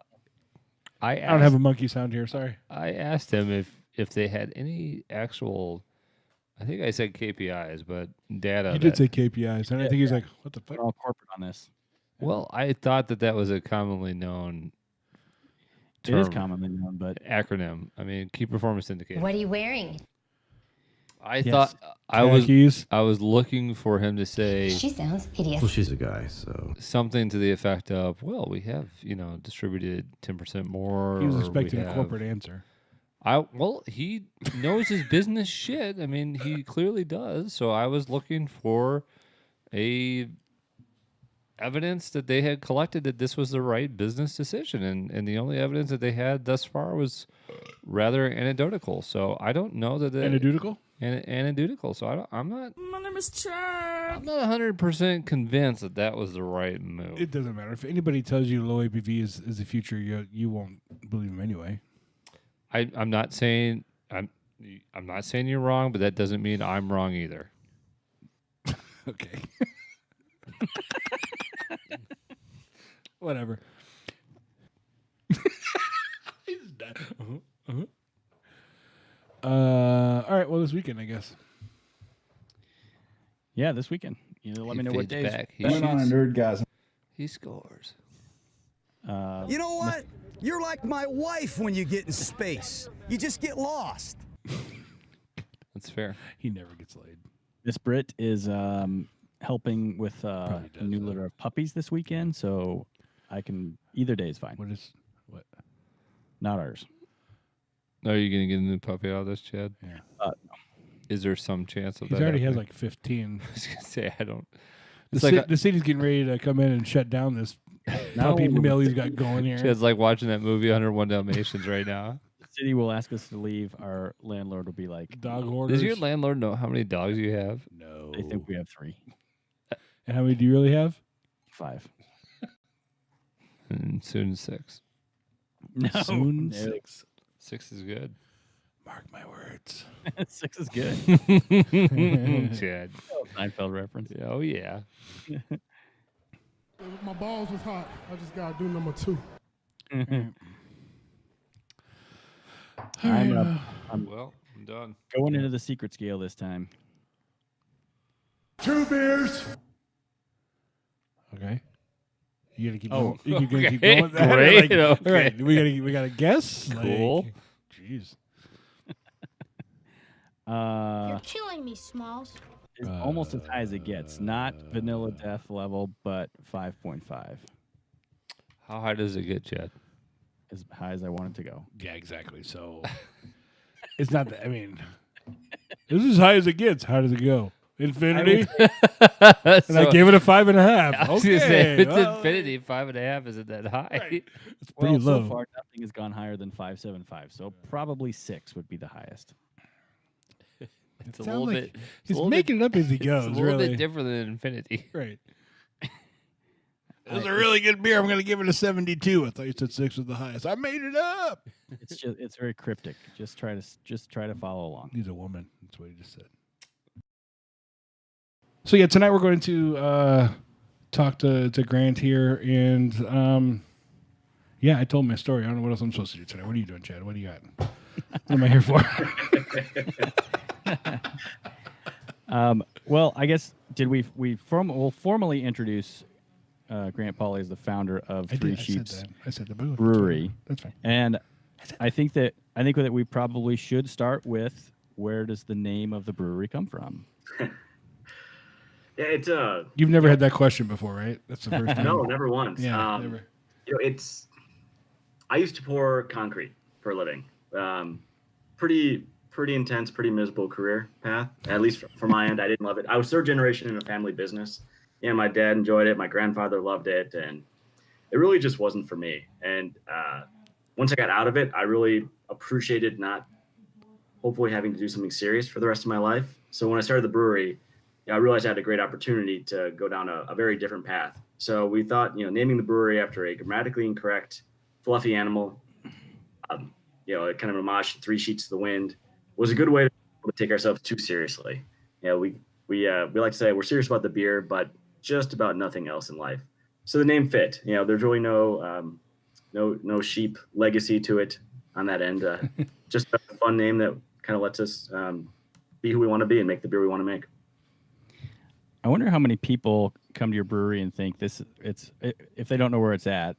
I don't have a monkey sound here. Sorry. I asked him if they had any actual. I think I said KPIs, but data. You did say KPIs, and I think he's like, "What the fuck?" We're all corporate on this. Well, I thought that was a commonly known term. It is commonly known, but acronym. I mean, key performance indicator. What are you wearing? I thought I was looking for him to say. She sounds hideous. Well, she's a guy, so something to the effect of, "Well, we have distributed 10% more." He was expecting a corporate answer. He knows his business shit. I mean, he clearly does. So I was looking for evidence that they had collected that this was the right business decision, and the only evidence that they had thus far was rather anecdotal. So I don't know that anecdotal. So I'm not. My name is Chad. I'm not 100% convinced that was the right move. It doesn't matter if anybody tells you low ABV is the future. You won't believe them anyway. I'm not saying you're wrong, but that doesn't mean I'm wrong either. Okay. Whatever. All right. Well, this weekend, I guess. Yeah, this weekend. Let me know what days. Went on a nerdgasm. He scores. You know what? You're like my wife when you get in space. You just get lost. That's fair. He never gets laid. Miss Britt is helping with a new litter of puppies this weekend, so I can either day is fine. What? Not ours. Are you going to get a new puppy out of this, Chad? Yeah. No. Is there some chance of that? He already has happening? like 15. I was going to say, I don't. The city's getting ready to come in and shut down this puppy mill he's got going here. Chad's like watching that movie 101 Dalmatians right now. The city will ask us to leave. Our landlord will be like, dog orders. Does your landlord know how many dogs you have? No. They think we have 3. And how many do you really have? 5. And soon 6. No. Soon No. 6. 6 is good. Mark my words. 6 is good. Chad. Seinfeld reference. Oh, yeah. My balls was hot. I just got to do number 2. I'm done. Going into the secret scale this time. 2 beers. Okay. You gotta keep Oh, going. You okay. keep going with that? Great. Like, Okay. All right. We gotta guess. Cool. Jeez. You're killing me, Smalls. It's almost as high as it gets. Not vanilla death level, but 5.5. How high does it get, Chad? As high as I want it to go. Yeah, exactly. So it's not that. I mean, this is as high as it gets. How does it go? Infinity. And I gave it a 5.5. I was gonna say, if it's well, infinity, 5.5 isn't that high. Right. It's pretty low. So far, nothing has gone higher than 5.75. So probably 6 would be the highest. It's a little like bit. He's making it up as he goes. It's a little really. bit different than infinity. Right. It was a really good beer. I'm going to give it a 72. I thought you said 6 was the highest. I made it up. It's very cryptic. Just try to follow along. He's a woman. That's what he just said. So yeah, tonight we're going to talk to Grant here, and yeah, I told my story. I don't know what else I'm supposed to do tonight. What are you doing, Chad? What do you got? What am I here for? Well, I guess we'll formally introduce Grant Pauly as the founder of 3Sheeps I said the Brewery. That's fine. And I think that we probably should start with, where does the name of the brewery come from? Yeah, it's You've never had that question before, right? That's the first time. No, never once. Yeah, never. I used to pour concrete for a living. Pretty intense, pretty miserable career path. At least for my end, I didn't love it. I was third generation in a family business. Yeah, my dad enjoyed it. My grandfather loved it, and it really just wasn't for me. And once I got out of it, I really appreciated not hopefully having to do something serious for the rest of my life. So when I started the brewery, I realized I had a great opportunity to go down a very different path. So we thought, naming the brewery after a grammatically incorrect, fluffy animal, kind of an homage to 3 Sheets to the Wind, was a good way to take ourselves too seriously. We like to say we're serious about the beer, but just about nothing else in life. So the name fit. There's really no sheep legacy to it on that end. Just a fun name that kind of lets us be who we want to be and make the beer we want to make. I wonder how many people come to your brewery and think if they don't know where it's at,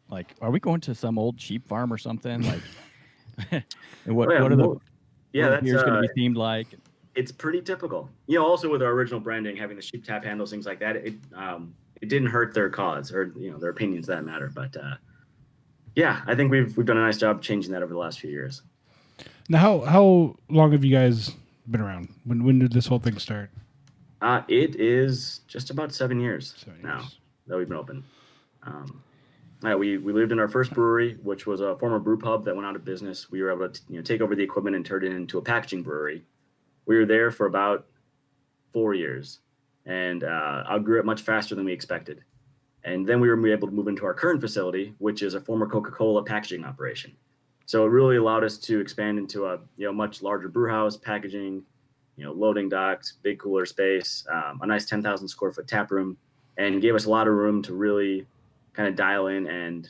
like, are we going to some old sheep farm or something? Like, what are the beers going to be themed like? It's pretty typical. Also with our original branding, having the sheep tap handles, things like that, it didn't hurt their cause or their opinions that matter. But I think we've done a nice job changing that over the last few years. Now, how long have you guys been around? When did this whole thing start? It is just about 7 years now that we've been open. We lived in our first brewery, which was a former brew pub that went out of business. We were able to take over the equipment and turn it into a packaging brewery. We were there for about 4 years, and outgrew it much faster than we expected. And then we were able to move into our current facility, which is a former Coca-Cola packaging operation. So it really allowed us to expand into a much larger brew house, packaging, loading docks, big cooler space, a nice 10,000 square foot tap room, and gave us a lot of room to really kind of dial in and,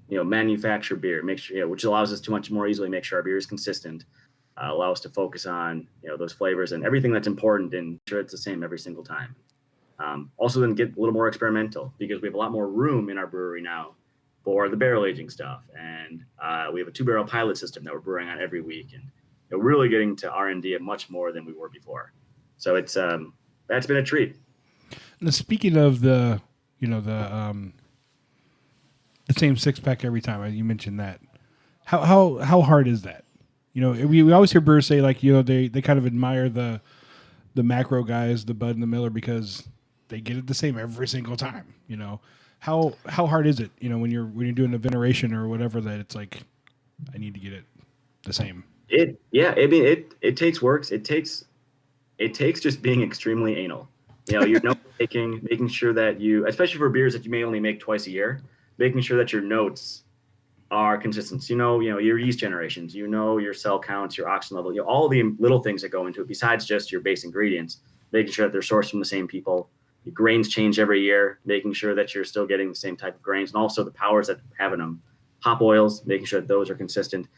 manufacture beer, make sure, which allows us to much more easily make sure our beer is consistent, allow us to focus on, those flavors and everything that's important and sure it's the same every single time. Also then get a little more experimental because we have a lot more room in our brewery now for the barrel aging stuff. And we have a 2-barrel pilot system that we're brewing on every week. And really getting to R&D much more than we were before. So it's that's been a treat. Now, speaking of the same 6-pack every time, you mentioned that. How hard is that? We always hear brewers say they kind of admire the macro guys, the Bud and the Miller, because they get it the same every single time. How hard is it? When you're doing a veneration or whatever, that it's like I need to get it the same. It takes work. It takes just being extremely anal. You're note taking, making sure that you, especially for beers that you may only make twice a year, making sure that your notes are consistent. Your yeast generations, your cell counts, your oxygen level, all the little things that go into it besides just your base ingredients, making sure that they're sourced from the same people. Your grains change every year, making sure that you're still getting the same type of grains and also the powers that have in them. Hop oils, making sure that those are consistent.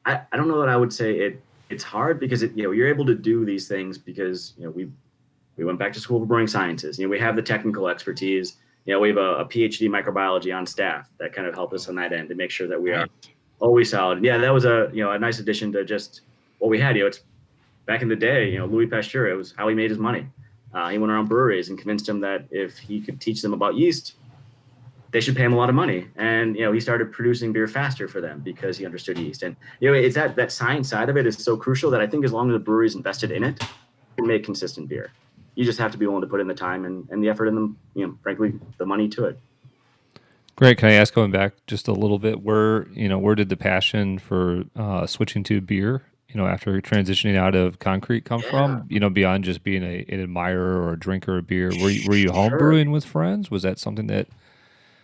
I don't know that I would say it's hard because you're able to do these things because we went back to school for brewing sciences. We have the technical expertise. We have a PhD microbiology on staff that kind of help us on that end to make sure that we are always solid. Yeah, that was a nice addition to just what we had. It's back in the day. Louis Pasteur. It was how he made his money. He went around breweries and convinced them that if he could teach them about yeast, they should pay him a lot of money. And, he started producing beer faster for them because he understood yeast. And, it's that science side of it is so crucial that I think as long as the brewery's invested in it, you can make consistent beer. You just have to be willing to put in the time and the effort and frankly, the money to it. Great. Can I ask, going back just a little bit, where did the passion for switching to beer, after transitioning out of concrete come from, beyond just being an admirer or a drinker of beer? Were you home brewing with friends? Was that something that...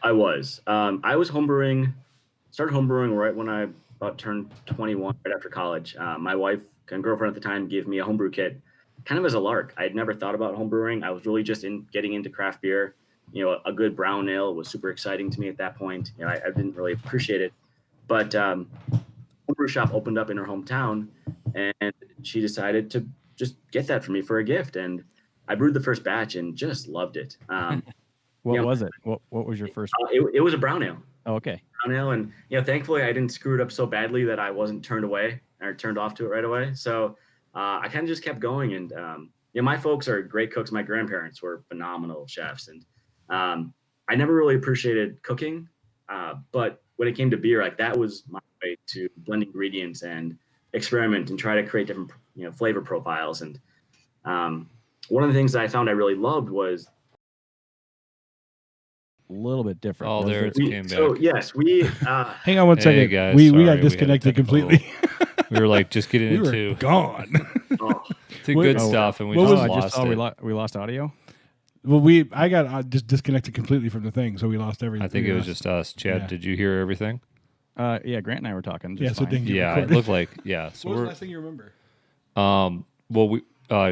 I was. I was started homebrewing right when I about turned 21, right after college. My wife and girlfriend at the time gave me a homebrew kit, kind of as a lark. I had never thought about homebrewing. I was really just getting into craft beer. A good brown ale was super exciting to me at that point. I didn't really appreciate it. But homebrew shop opened up in her hometown, and she decided to just get that for me for a gift. And I brewed the first batch and just loved it. What was it? What was your first? It was a brown ale. Oh, okay. Brown ale, and thankfully I didn't screw it up so badly that I wasn't turned off to it right away. So I kind of just kept going, and my folks are great cooks. My grandparents were phenomenal chefs, and I never really appreciated cooking. But when it came to beer, like that was my way to blend ingredients and experiment and try to create different, flavor profiles. And one of the things that I found I really loved was a little bit different. Oh, there it came back. So yes, we hang on one second. Guys, we sorry, got disconnected completely. We were like just getting into gone. to good stuff, and we just lost it. We lost audio. Well, I got just disconnected completely from the thing, so we lost everything. I think it was just us. Chad, did you hear everything? Yeah, Grant and I were talking. Yeah, so it looked like So what was the last thing you remember? Well,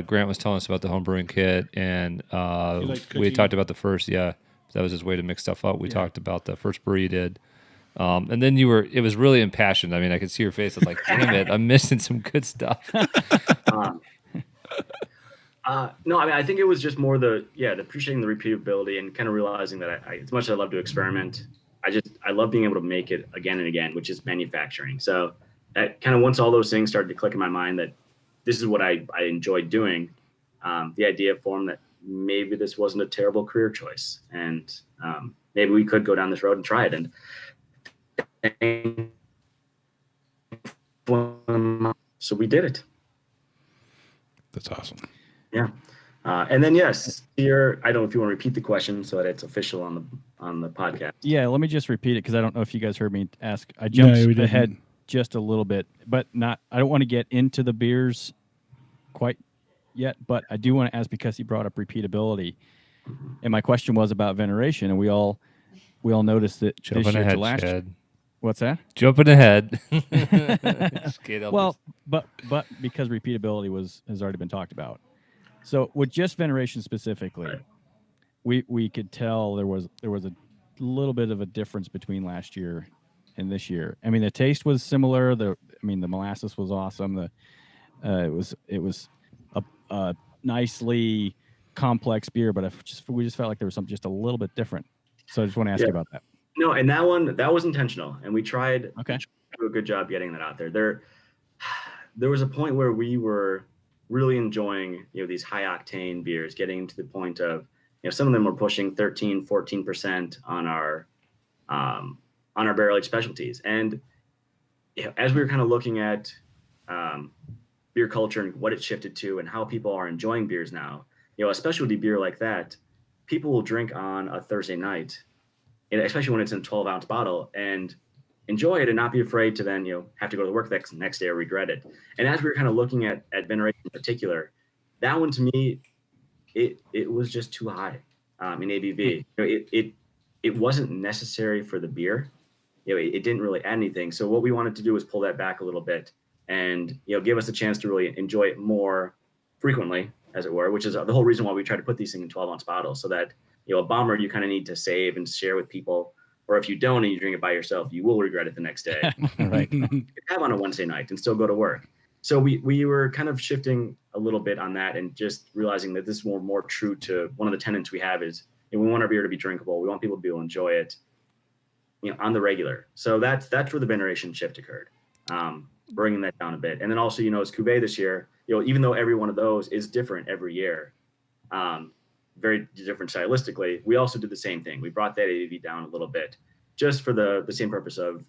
Grant was telling us about the home brewing kit, and we had talked about the first. Yeah, that was his way to mix stuff up. We talked about the first brew you did. And then it was really impassioned. I mean, I could see your face. I was like, damn it, I'm missing some good stuff. No, I mean, I think it was just more the appreciating the repeatability and kind of realizing that as much as I love to experiment, I love being able to make it again and again, which is manufacturing. So that kind of once all those things started to click in my mind that this is what I enjoyed doing, the idea formed that maybe this wasn't a terrible career choice. And maybe we could go down this road and try it. And so we did it. That's awesome. Yeah. And then, yes, here, I don't know if you want to repeat the question so that it's official on the podcast. Yeah, let me just repeat it because I don't know if you guys heard me ask. I jumped ahead just a little bit, but I don't want to get into the beers quite yet, but I do want to ask because he brought up repeatability. And my question was about veneration, and we all noticed that Jumping this year ahead, to last year. Chad. What's that? Jumping ahead. Well, but because repeatability has already been talked about. So with just veneration specifically, we could tell there was a little bit of a difference between last year and this year. I mean, the taste was similar. The molasses was awesome. It was a nicely complex beer, but we just felt like there was something just a little bit different. So I just want to ask you about that. No, and that was intentional, and we tried to do a good job getting that out there. There was a point where we were really enjoying these high octane beers, getting to the point of some of them were pushing 13-14% on our barrel aged specialties. And as we were kind of looking at beer culture and what it shifted to and how people are enjoying beers now, a specialty beer like that, people will drink on a Thursday night, and especially when it's in a 12-ounce bottle, and enjoy it and not be afraid to then have to go to work the next day or regret it. And as we were kind of looking at veneration in particular, that one to me, it was just too high in ABV. It wasn't necessary for the beer. It didn't really add anything. So what we wanted to do was pull that back a little bit and give us a chance to really enjoy it more frequently, as it were, which is the whole reason why we try to put these things in 12-ounce bottles, so that a bomber you kind of need to save and share with people. Or if you don't and you drink it by yourself, you will regret it the next day. Right. You can have on a Wednesday night and still go to work. So we were kind of shifting a little bit on that and just realizing that this is more true to one of the tenets we have is we want our beer to be drinkable. We want people to be able to enjoy it, on the regular. So that's where the veneration shift occurred, bringing that down a bit. And then also, as Cuvée this year, even though every one of those is different every year, very different stylistically, we also did the same thing. We brought that ABV down a little bit, just for the same purpose of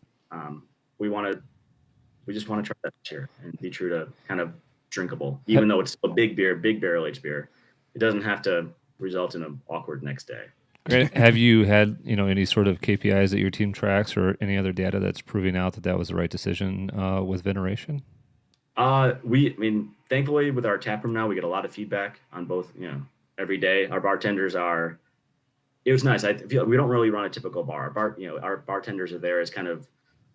we just want to try that this year and be true to kind of drinkable, even though it's a big beer, big barrel aged beer. It doesn't have to result in an awkward next day. Great. Have you had any sort of KPIs that your team tracks or any other data that's proving out that was the right decision with veneration? Thankfully with our tap room now, we get a lot of feedback on both, every day. Our bartenders it was nice. I feel we don't really run a typical bar. Our bartenders are there as kind of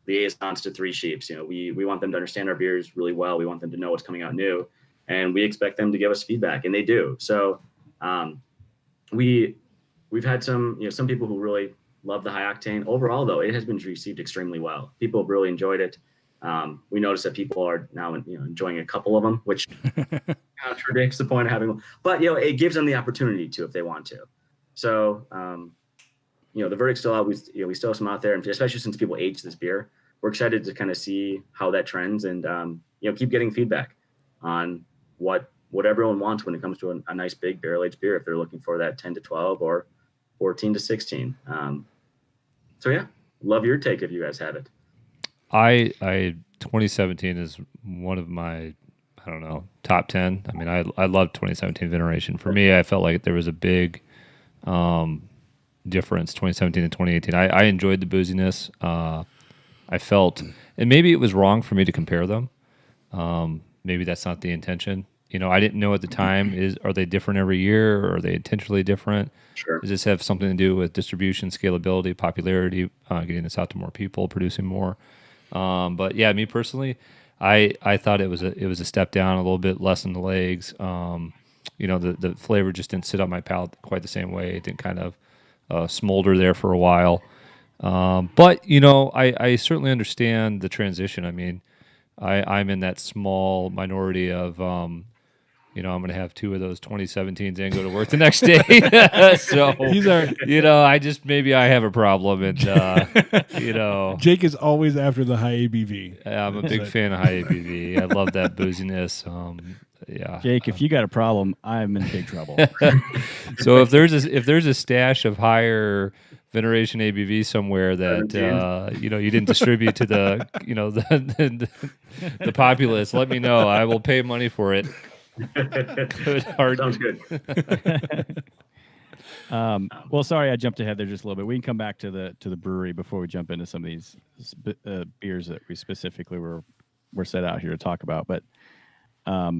liaisons to 3Sheeps. We want them to understand our beers really well. We want them to know what's coming out new, and we expect them to give us feedback, and they do. So we've had some people who really love the high octane. Overall, though, it has been received extremely well. People have really enjoyed it. We noticed that people are now enjoying a couple of them, which contradicts the point of having them. But it gives them the opportunity to if they want to. So the verdict's still out. We still have some out there, and especially since people age this beer, we're excited to kind of see how that trends and keep getting feedback on what what everyone wants when it comes to a nice big barrel-aged beer, if they're looking for that 10 to 12 or 14 to 16. So yeah, love your take if you guys have it. I 2017 is one of my, I don't know, top 10. I mean, I love 2017 Veneration. For me, I felt like there was a big difference 2017 and 2018. I enjoyed the booziness. I felt, and maybe it was wrong for me to compare them. Maybe that's not the intention. You know, I didn't know at the time, are they different every year, or are they intentionally different? Sure. Does this have something to do with distribution, scalability, popularity, getting this out to more people, producing more? But yeah, me personally, I thought it was a step down, a little bit less in the legs. You know, the flavor just didn't sit on my palate quite the same way. It didn't kind of smolder there for a while. But you know, I certainly understand the transition. I mean, I'm in that small minority of, you know, I'm going to have 2 of those 2017s and go to work the next day. So, you know, maybe I have a problem. And, you know. Jake is always after the high ABV. I'm a big fan of high ABV. I love that booziness. Yeah. Jake, if you got a problem, I'm in big trouble. So if there's a stash of higher Veneration ABV somewhere that you know, you didn't distribute to the, you know, the populace, let me know. I will pay money for it. Good, hard. Sounds good. Well, sorry, I jumped ahead there just a little bit. We can come back to the brewery before we jump into some of these beers that we specifically were set out here to talk about. But how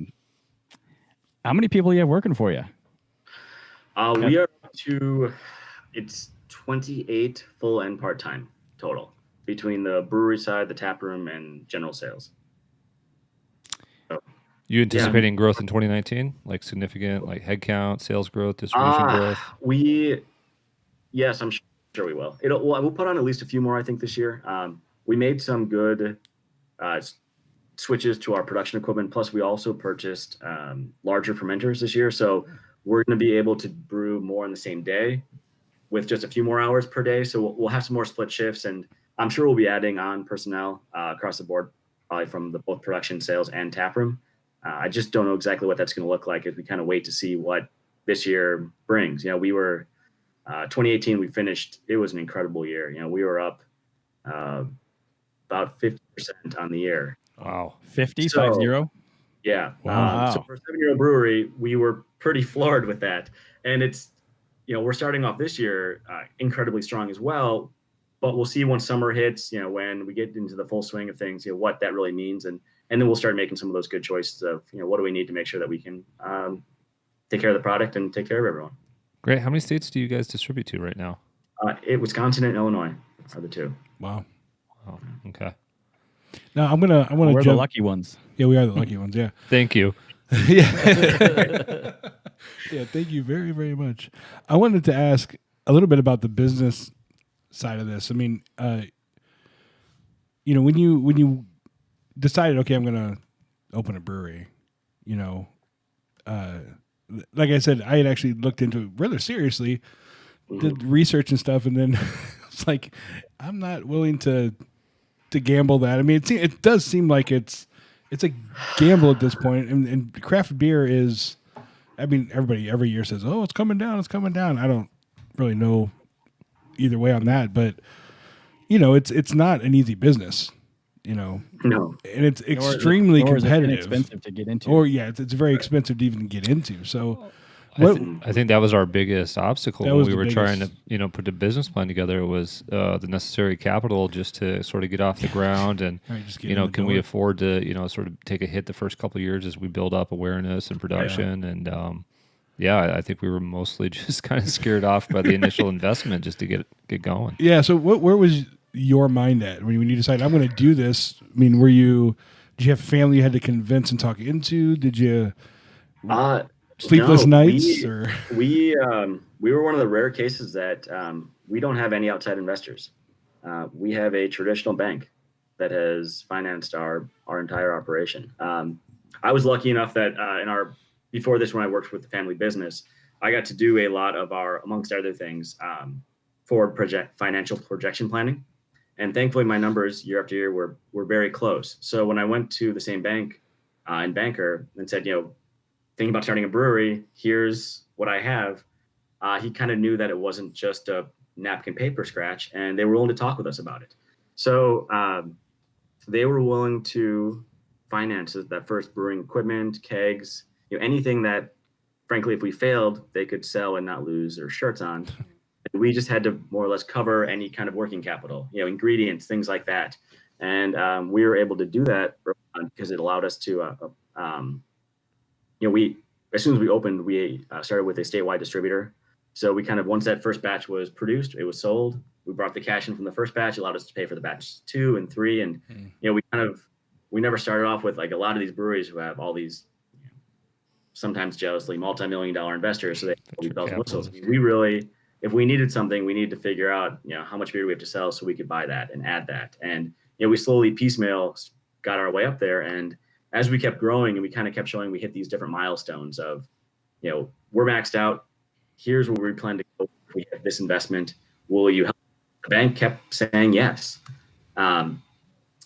many people do you have working for you? We are up to, it's 28 full and part-time total between the brewery side, the tap room, and general sales. So, you anticipating growth in 2019, like significant, like headcount, sales growth, distribution growth? Yes, I'm sure we will. We'll put on at least a few more, I think, this year. We made some good switches to our production equipment. Plus, we also purchased larger fermenters this year, so we're going to be able to brew more in the same day with just a few more hours per day. So we'll have some more split shifts, and I'm sure we'll be adding on personnel across the board, probably from both production, sales, and tap room. I just don't know exactly what that's going to look like as we kind of wait to see what this year brings. You know, we were 2018. We finished. It was an incredible year. You know, we were up about 50% on the year. Wow, 50. Yeah. Wow. So for a 7-year-old brewery, we were pretty floored with that, and it's, you know, we're starting off this year incredibly strong as well. But we'll see once summer hits, you know, when we get into the full swing of things, you know, what that really means. And then we'll start making some of those good choices of, you know, what do we need to make sure that we can take care of the product and take care of everyone. Great. How many states do you guys distribute to right now? Wisconsin and Illinois are the 2. Wow. Okay. Now I want to We're jump. the lucky ones. Yeah, we are the lucky ones. Yeah. Thank you. Yeah. Yeah. Thank you very, very much. I wanted to ask a little bit about the business side of this. I mean, you know, when you decided, okay, I'm going to open a brewery, you know, like I said, I had actually looked into it rather seriously, did research and stuff, and then it's like, I'm not willing to gamble that. I mean, it does seem like it's a gamble at this point, and craft beer is, I mean, everybody every year says, oh, it's coming down. I don't really know either way on that, but you know, it's not an easy business, you know. No. And it's extremely competitive. It's expensive to get into. Or it's very expensive to even get into. So I think that was our biggest obstacle when we were trying to, you know, put the business plan together. Was the necessary capital just to sort of get off the ground, and you know, can we afford to, you know, sort of take a hit the first couple of years as we build up awareness and production, and I think we were mostly just kind of scared off by the initial investment just to get going. Yeah. So where was your mind at when you decided I'm going to do this? I mean, did you have family you had to convince and talk into? Did you? Sleepless nights, or we were one of the rare cases that we don't have any outside investors. We have a traditional bank that has financed our entire operation. I was lucky enough that before this, when I worked with the family business, I got to do a lot of our, amongst other things, financial projection planning, and thankfully my numbers year after year were very close. So when I went to the same bank and banker and said, you know, thinking about starting a brewery. Here's what I have. He kind of knew that it wasn't just a napkin paper scratch, and they were willing to talk with us about it. So they were willing to finance that first brewing equipment, kegs, anything that, frankly, if we failed, they could sell and not lose their shirts on. We just had to more or less cover any kind of working capital, ingredients, things like that. And we were able to do that because it allowed us to, as soon as we opened, we started with a statewide distributor. So we kind of, once that first batch was produced, it was sold. We brought the cash in from the first batch, allowed us to pay for the batch 2 and 3. And, we never started off with like a lot of these breweries who have all these, sometimes jealously multi-million-dollar investors. So they have all these bells and whistles. We really, if we needed something, we needed to figure out, how much beer do we have to sell so we could buy that and add that. And, we slowly piecemeal got our way up there. And as we kept growing and we kind of kept showing, we hit these different milestones of, we're maxed out. Here's where we plan to go. If we have this investment, will you help? The bank kept saying yes. And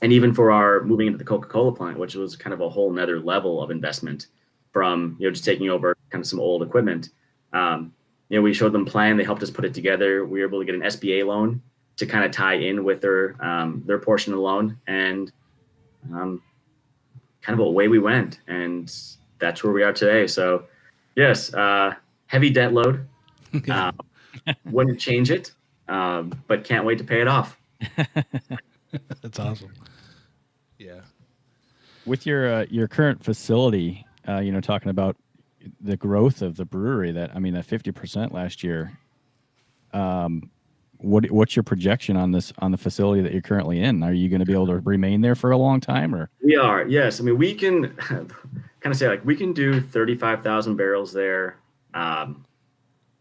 even for our moving into the Coca-Cola plant, which was kind of a whole nother level of investment from, just taking over kind of some old equipment. We showed them plan. They helped us put it together. We were able to get an SBA loan to kind of tie in with their portion of the loan. And kind of away we went. And that's where we are today. So yes, heavy debt load. Wouldn't change it, but can't wait to pay it off. That's awesome. Yeah. With your current facility, talking about the growth of the brewery, that 50% last year. What's your projection on the facility that you're currently in? Are you going to be able to remain there for a long time, or? We are, yes. We can kind of say we can do 35,000 barrels there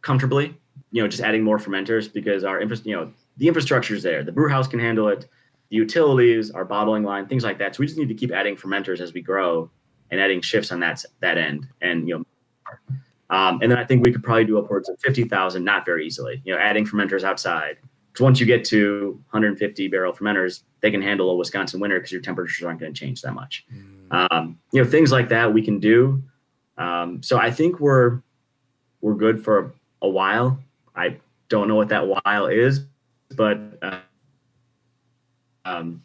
comfortably. Just adding more fermenters because our the infrastructure is there. The brew house can handle it. The utilities, our bottling line, things like that. So we just need to keep adding fermenters as we grow and adding shifts on that end. And and then I think we could probably do upwards of 50,000, not very easily. Adding fermenters outside. Because once you get to 150 barrel fermenters, they can handle a Wisconsin winter because your temperatures aren't going to change that much. Things like that we can do. So I think we're good for a while. I don't know what that while is, but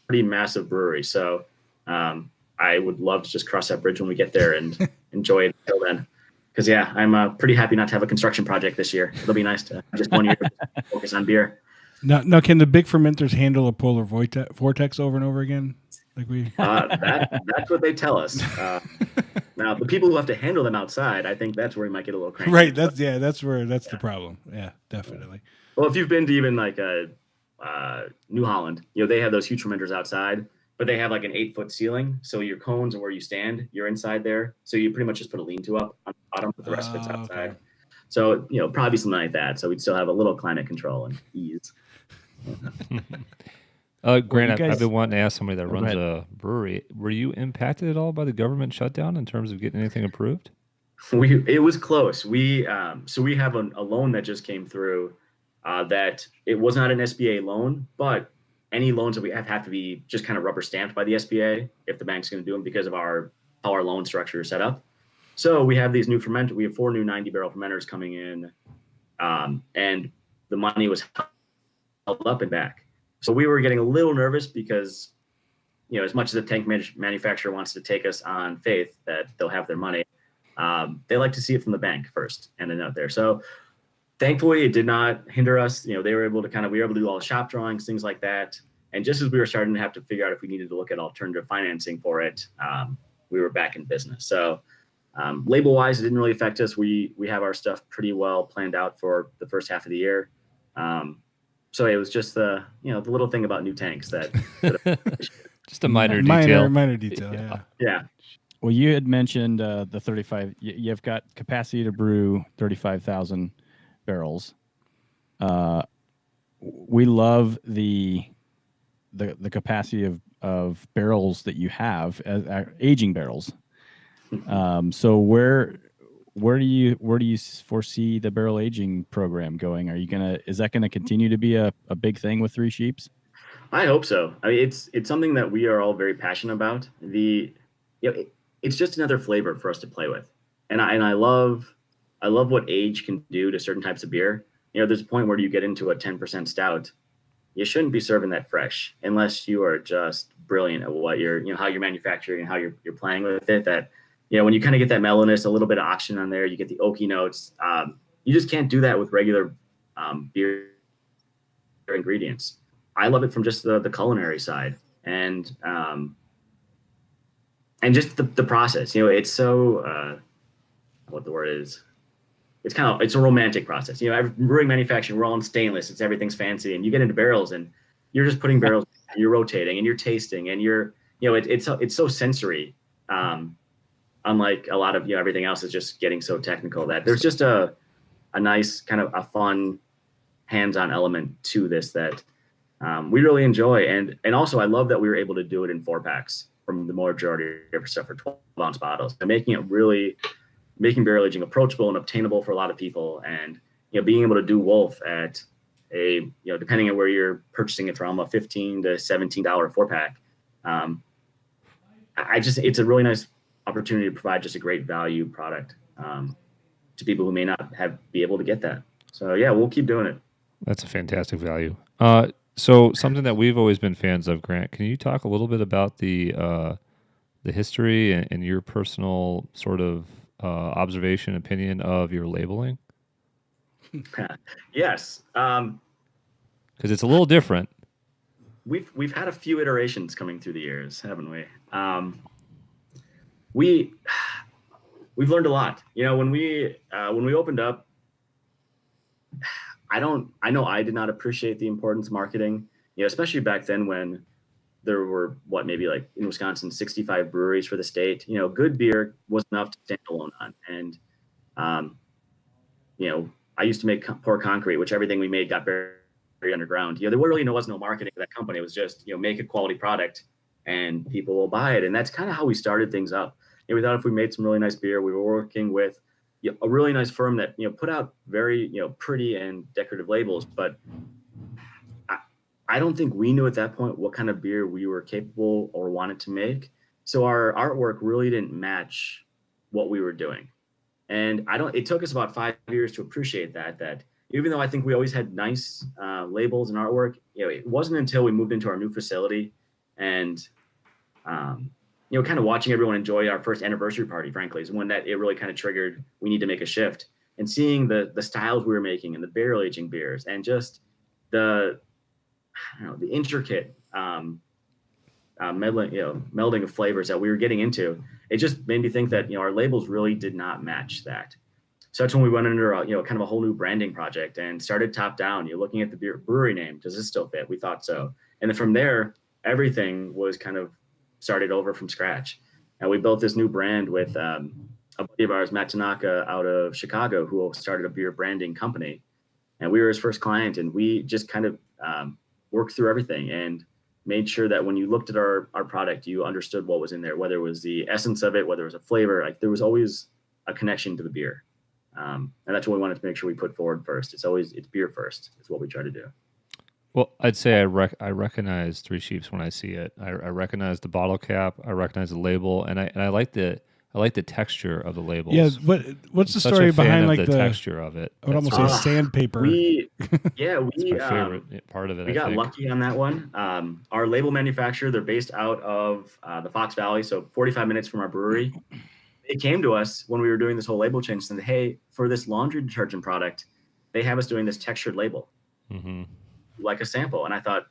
pretty massive brewery. So I would love to just cross that bridge when we get there and enjoy it until then. Because I'm pretty happy not to have a construction project this year. It'll be nice to just 1 year focus on beer. Now, can the big fermenters handle a polar vortex over and over again? That's what they tell us. Now, the people who have to handle them outside, I think that's where we might get a little crazy. Right. That's the problem. Yeah, definitely. Well, if you've been to even like New Holland, they have those huge fermenters outside, but they have like an 8-foot ceiling. So your cones are where you stand. You're inside there. So you pretty much just put a lean-to up on the bottom, but the rest of it's outside. Okay. So, probably something like that. So we'd still have a little climate control and ease. Grant, I've been wanting to ask somebody that runs a brewery. Were you impacted at all by the government shutdown in terms of getting anything approved? It was close. We have a loan that just came through that it was not an SBA loan, but any loans that we have to be just kind of rubber stamped by the SBA if the bank's going to do them because of how our loan structure is set up. So we have these new fermenters. We have 4 new 90-barrel fermenters coming in, and the money was held up and back. So we were getting a little nervous because, as much as the tank manufacturer wants to take us on faith that they'll have their money, they like to see it from the bank first and then out there. So thankfully, it did not hinder us. They were able to we were able to do all the shop drawings, things like that. And just as we were starting to have to figure out if we needed to look at alternative financing for it, we were back in business. So label-wise, it didn't really affect us. We have our stuff pretty well planned out for the first half of the year. So it was just the little thing about new tanks that just a minor detail. Minor detail. Yeah. Well, you had mentioned the 35. You've got capacity to brew 35,000 barrels. We love the capacity of barrels that you have as aging barrels. So where do you foresee the barrel aging program going? Is that gonna continue to be a big thing with 3Sheeps? I hope so. It's something that we are all very passionate about. It's just another flavor for us to play with. and I love what age can do to certain types of beer. There's a point where you get into a 10% stout. You shouldn't be serving that fresh unless you are just brilliant at what how you're manufacturing and how you're playing with it. That, when you kind of get that mellowness, a little bit of oxygen on there, you get the oaky notes. You just can't do that with regular beer ingredients. I love it from just the culinary side and just the process. It's so what the word is. It's a romantic process. Brewing manufacturing, we're all in stainless. Everything's fancy, and you get into barrels, and you're just putting barrels. And you're rotating, and you're tasting, and it's so sensory. Unlike a lot of everything else is just getting so technical that there's just a nice kind of a fun, hands-on element to this that we really enjoy, and also I love that we were able to do it in 4-packs from the majority of our stuff for 12-ounce bottles, and making barrel aging approachable and obtainable for a lot of people, and being able to do Wolf at a depending on where you're purchasing it from, a $15 to $17 4-pack. It's a really nice opportunity to provide just a great value product to people who may not be able to get that. So yeah, we'll keep doing it. That's a fantastic value. So something that we've always been fans of, Grant, can you talk a little bit about the history and your personal sort of observation, opinion of your labeling? Yes. Because it's a little different. We've had a few iterations coming through the years, haven't we? We've learned a lot. When we opened up, I know I did not appreciate the importance of marketing, especially back then when there were maybe like in Wisconsin, 65 breweries for the state. Good beer was enough to stand alone on. And, I used to pour concrete, which everything we made got buried underground. There really was no marketing for that company. It was just, make a quality product and people will buy it. And that's kind of how we started things up. We thought if we made some really nice beer, we were working with a really nice firm that, put out very, pretty and decorative labels. But I don't think we knew at that point what kind of beer we were capable or wanted to make. So our artwork really didn't match what we were doing. And it took us about 5 years to appreciate that even though I think we always had nice labels and artwork, it wasn't until we moved into our new facility and, kind of watching everyone enjoy our first anniversary party, frankly, is when that it really kind of triggered, we need to make a shift. And seeing the styles we were making and the barrel aging beers and just the intricate melding of flavors that we were getting into, it just made me think that, our labels really did not match that. So that's when we went under kind of a whole new branding project and started top down. You're looking at the brewery name. Does this still fit? We thought so. And then from there, everything was kind of started over from scratch. And we built this new brand with a buddy of ours, Matt Tanaka, out of Chicago, who started a beer branding company. And we were his first client. And we just kind of worked through everything and made sure that when you looked at our product, you understood what was in there, whether it was the essence of it, whether it was a flavor, like there was always a connection to the beer. And that's what we wanted to make sure we put forward first. It's beer first. It's what we try to do. Well, I'd say I recognize 3Sheeps when I see it. I recognize the bottle cap. I recognize the label, and I like the texture of the labels. Yeah, what's the story behind like the texture of it? I would almost say sandpaper. my favorite part of it. We got lucky on that one. Our label manufacturer, they're based out of the Fox Valley, so 45 minutes from our brewery. They came to us when we were doing this whole label change and said, "Hey, for this laundry detergent product, they have us doing this textured label." Mm-hmm. Like a sample. And I thought,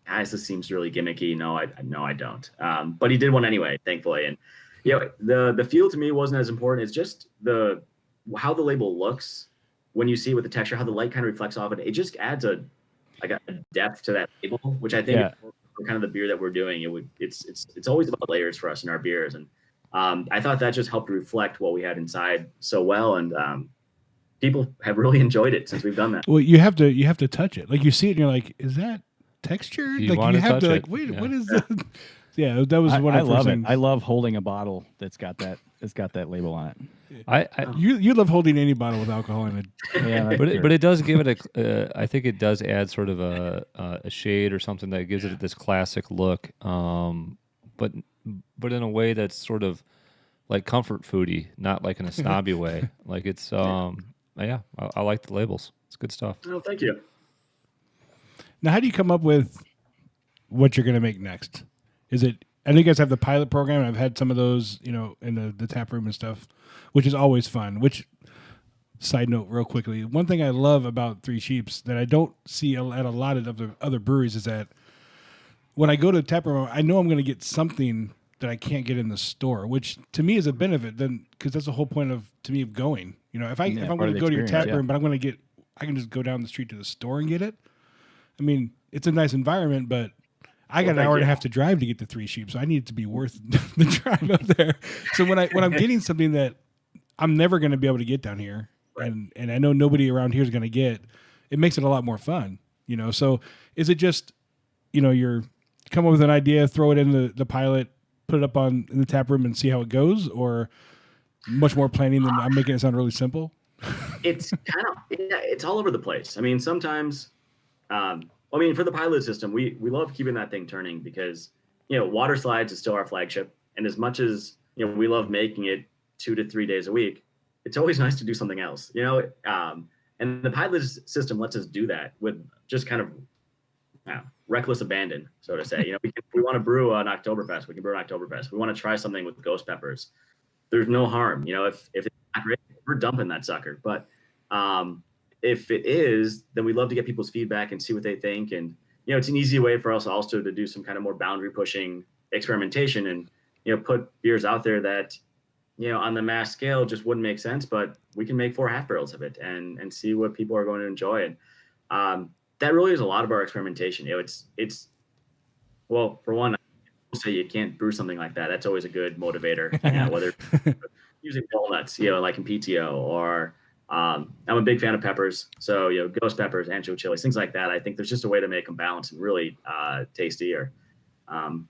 guys, this seems really gimmicky. No, I don't. But he did one anyway, thankfully. And the feel to me wasn't as important. It's just how the label looks when you see it with the texture, how the light kind of reflects off it. It just adds a depth to that label, which I think for kind of the beer that we're doing, it's always about layers for us in our beers. And I thought that just helped reflect what we had inside so well. And people have really enjoyed it since we've done that. Well, you have to touch it. Like you see it and you're like, is that textured? You like you have to it. Wait, what is this? Yeah, that was one of the first things. I love holding a bottle that's got that label on it. You love holding any bottle with alcohol in it. Yeah, but it does give it I think it does add sort of a shade or something that gives it this classic look. But in a way that's sort of like comfort foodie, not like in a snobby way. Like it's I like the labels. It's good stuff. Oh, thank you. Now, how do you come up with what you're going to make next? Is it? I know you guys have the pilot program. I've had some of those, in the tap room and stuff, which is always fun. Which, side note, real quickly, one thing I love about 3Sheeps that I don't see at a lot of the other breweries is that when I go to the tap room, I know I'm going to get something that I can't get in the store, which to me is a benefit. Then, because that's the whole point of going. If I'm going to go to your tap room, but I can just go down the street to the store and get it. I mean, it's a nice environment, but I got an hour and a half to drive to get to 3Sheeps, so I need it to be worth the drive up there. So when I'm getting something that I'm never going to be able to get down here, and I know nobody around here is going to get, it makes it a lot more fun. So is it just, you're come up with an idea, throw it in the pilot, put it up in the tap room, and see how it goes, or much more planning than I'm making it sound really simple? It's it's all over the place. I mean, sometimes. For the pilot system, we love keeping that thing turning because, water slides is still our flagship. And as much as, we love making it 2 to 3 days a week, it's always nice to do something else, and the pilot system lets us do that with just kind of reckless abandon, so to say. We want to brew an Oktoberfest, we can brew an Oktoberfest. We want to try something with ghost peppers. There's no harm, if it's not great, we're dumping that sucker. But, if it is, then we'd love to get people's feedback and see what they think. And, it's an easy way for us also to do some kind of more boundary pushing experimentation and, put beers out there that, on the mass scale just wouldn't make sense, but we can make 4 half barrels of it and see what people are going to enjoy. And that really is a lot of our experimentation. It's well, for one, I'll say you can't brew something like that. That's always a good motivator, whether using walnuts, like in PTO, or I'm a big fan of peppers. So, ghost peppers, ancho chilies, things like that. I think there's just a way to make them balanced and really tastier. And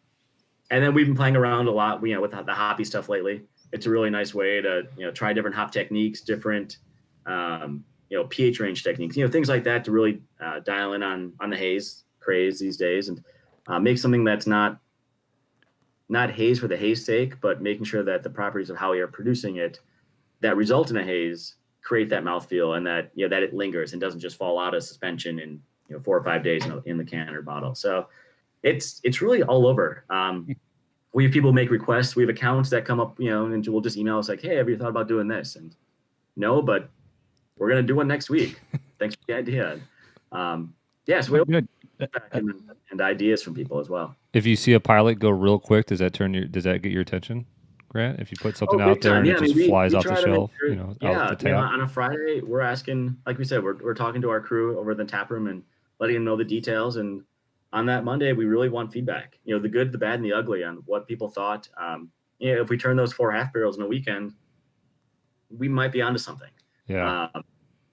then we've been playing around a lot, with the hoppy stuff lately. It's a really nice way to, try different hop techniques, different, pH range techniques, things like that to really dial in on the haze craze these days and make something that's not haze for the haze sake, but making sure that the properties of how we are producing it that result in a haze create that mouthfeel and that that it lingers and doesn't just fall out of suspension in 4 or 5 days in the can or bottle. So it's really all over. We have people make requests. We have accounts that come up, and we'll just email us like, "Hey, have you thought about doing this?" And no, but we're gonna do one next week. Thanks for the idea. So we have good and ideas from people as well. If you see a pilot go real quick, does that get your attention, Grant? If you put something out there and it just flies off the shelf, out the tap. On a Friday, we're asking, like we said, we're talking to our crew over in the tap room and letting them know the details. And on that Monday, we really want feedback, the good, the bad, and the ugly on what people thought. If we turn those 4 half barrels in a weekend, we might be onto something. Yeah.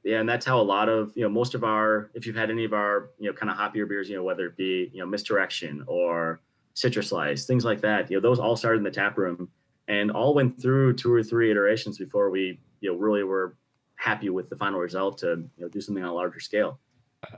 And that's how a lot of, most of our, if you've had any of our, kind of hoppier beers, whether it be, Misdirection or Citrus Slice, things like that, those all started in the tap room and all went through 2 or 3 iterations before we, really were happy with the final result to, do something on a larger scale.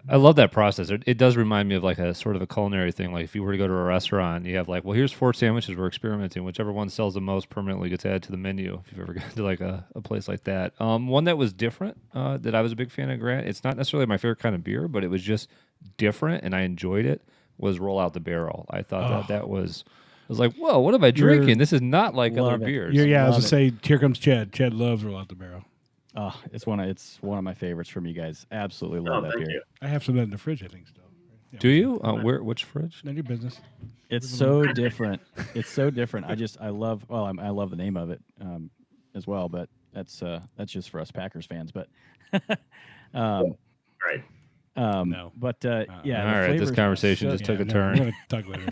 I love that process. It does remind me of like a sort of a culinary thing. Like if you were to go to a restaurant, you have like, well, here's 4 sandwiches we're experimenting. Whichever one sells the most permanently gets added to the menu. If you've ever gone to like a place like that. One that was different that I was a big fan of, Grant. It's not necessarily my favorite kind of beer, but it was just different and I enjoyed it. Was Roll Out the Barrel. I thought that was. I was like, whoa, what am I drinking? This is not like other beers. I was gonna say, here comes Chad. Chad loves Roll Out the Barrel. Oh, it's one of my favorites from you guys. Absolutely love that beer. I have some of that in the fridge, I think, still. Yeah. Do you? Which fridge? None of your business. It's so different. It's so different. I love the name of it as well, but that's just for us Packers fans. But right. No. But yeah. All right. This conversation just took a turn. We're going to talk later.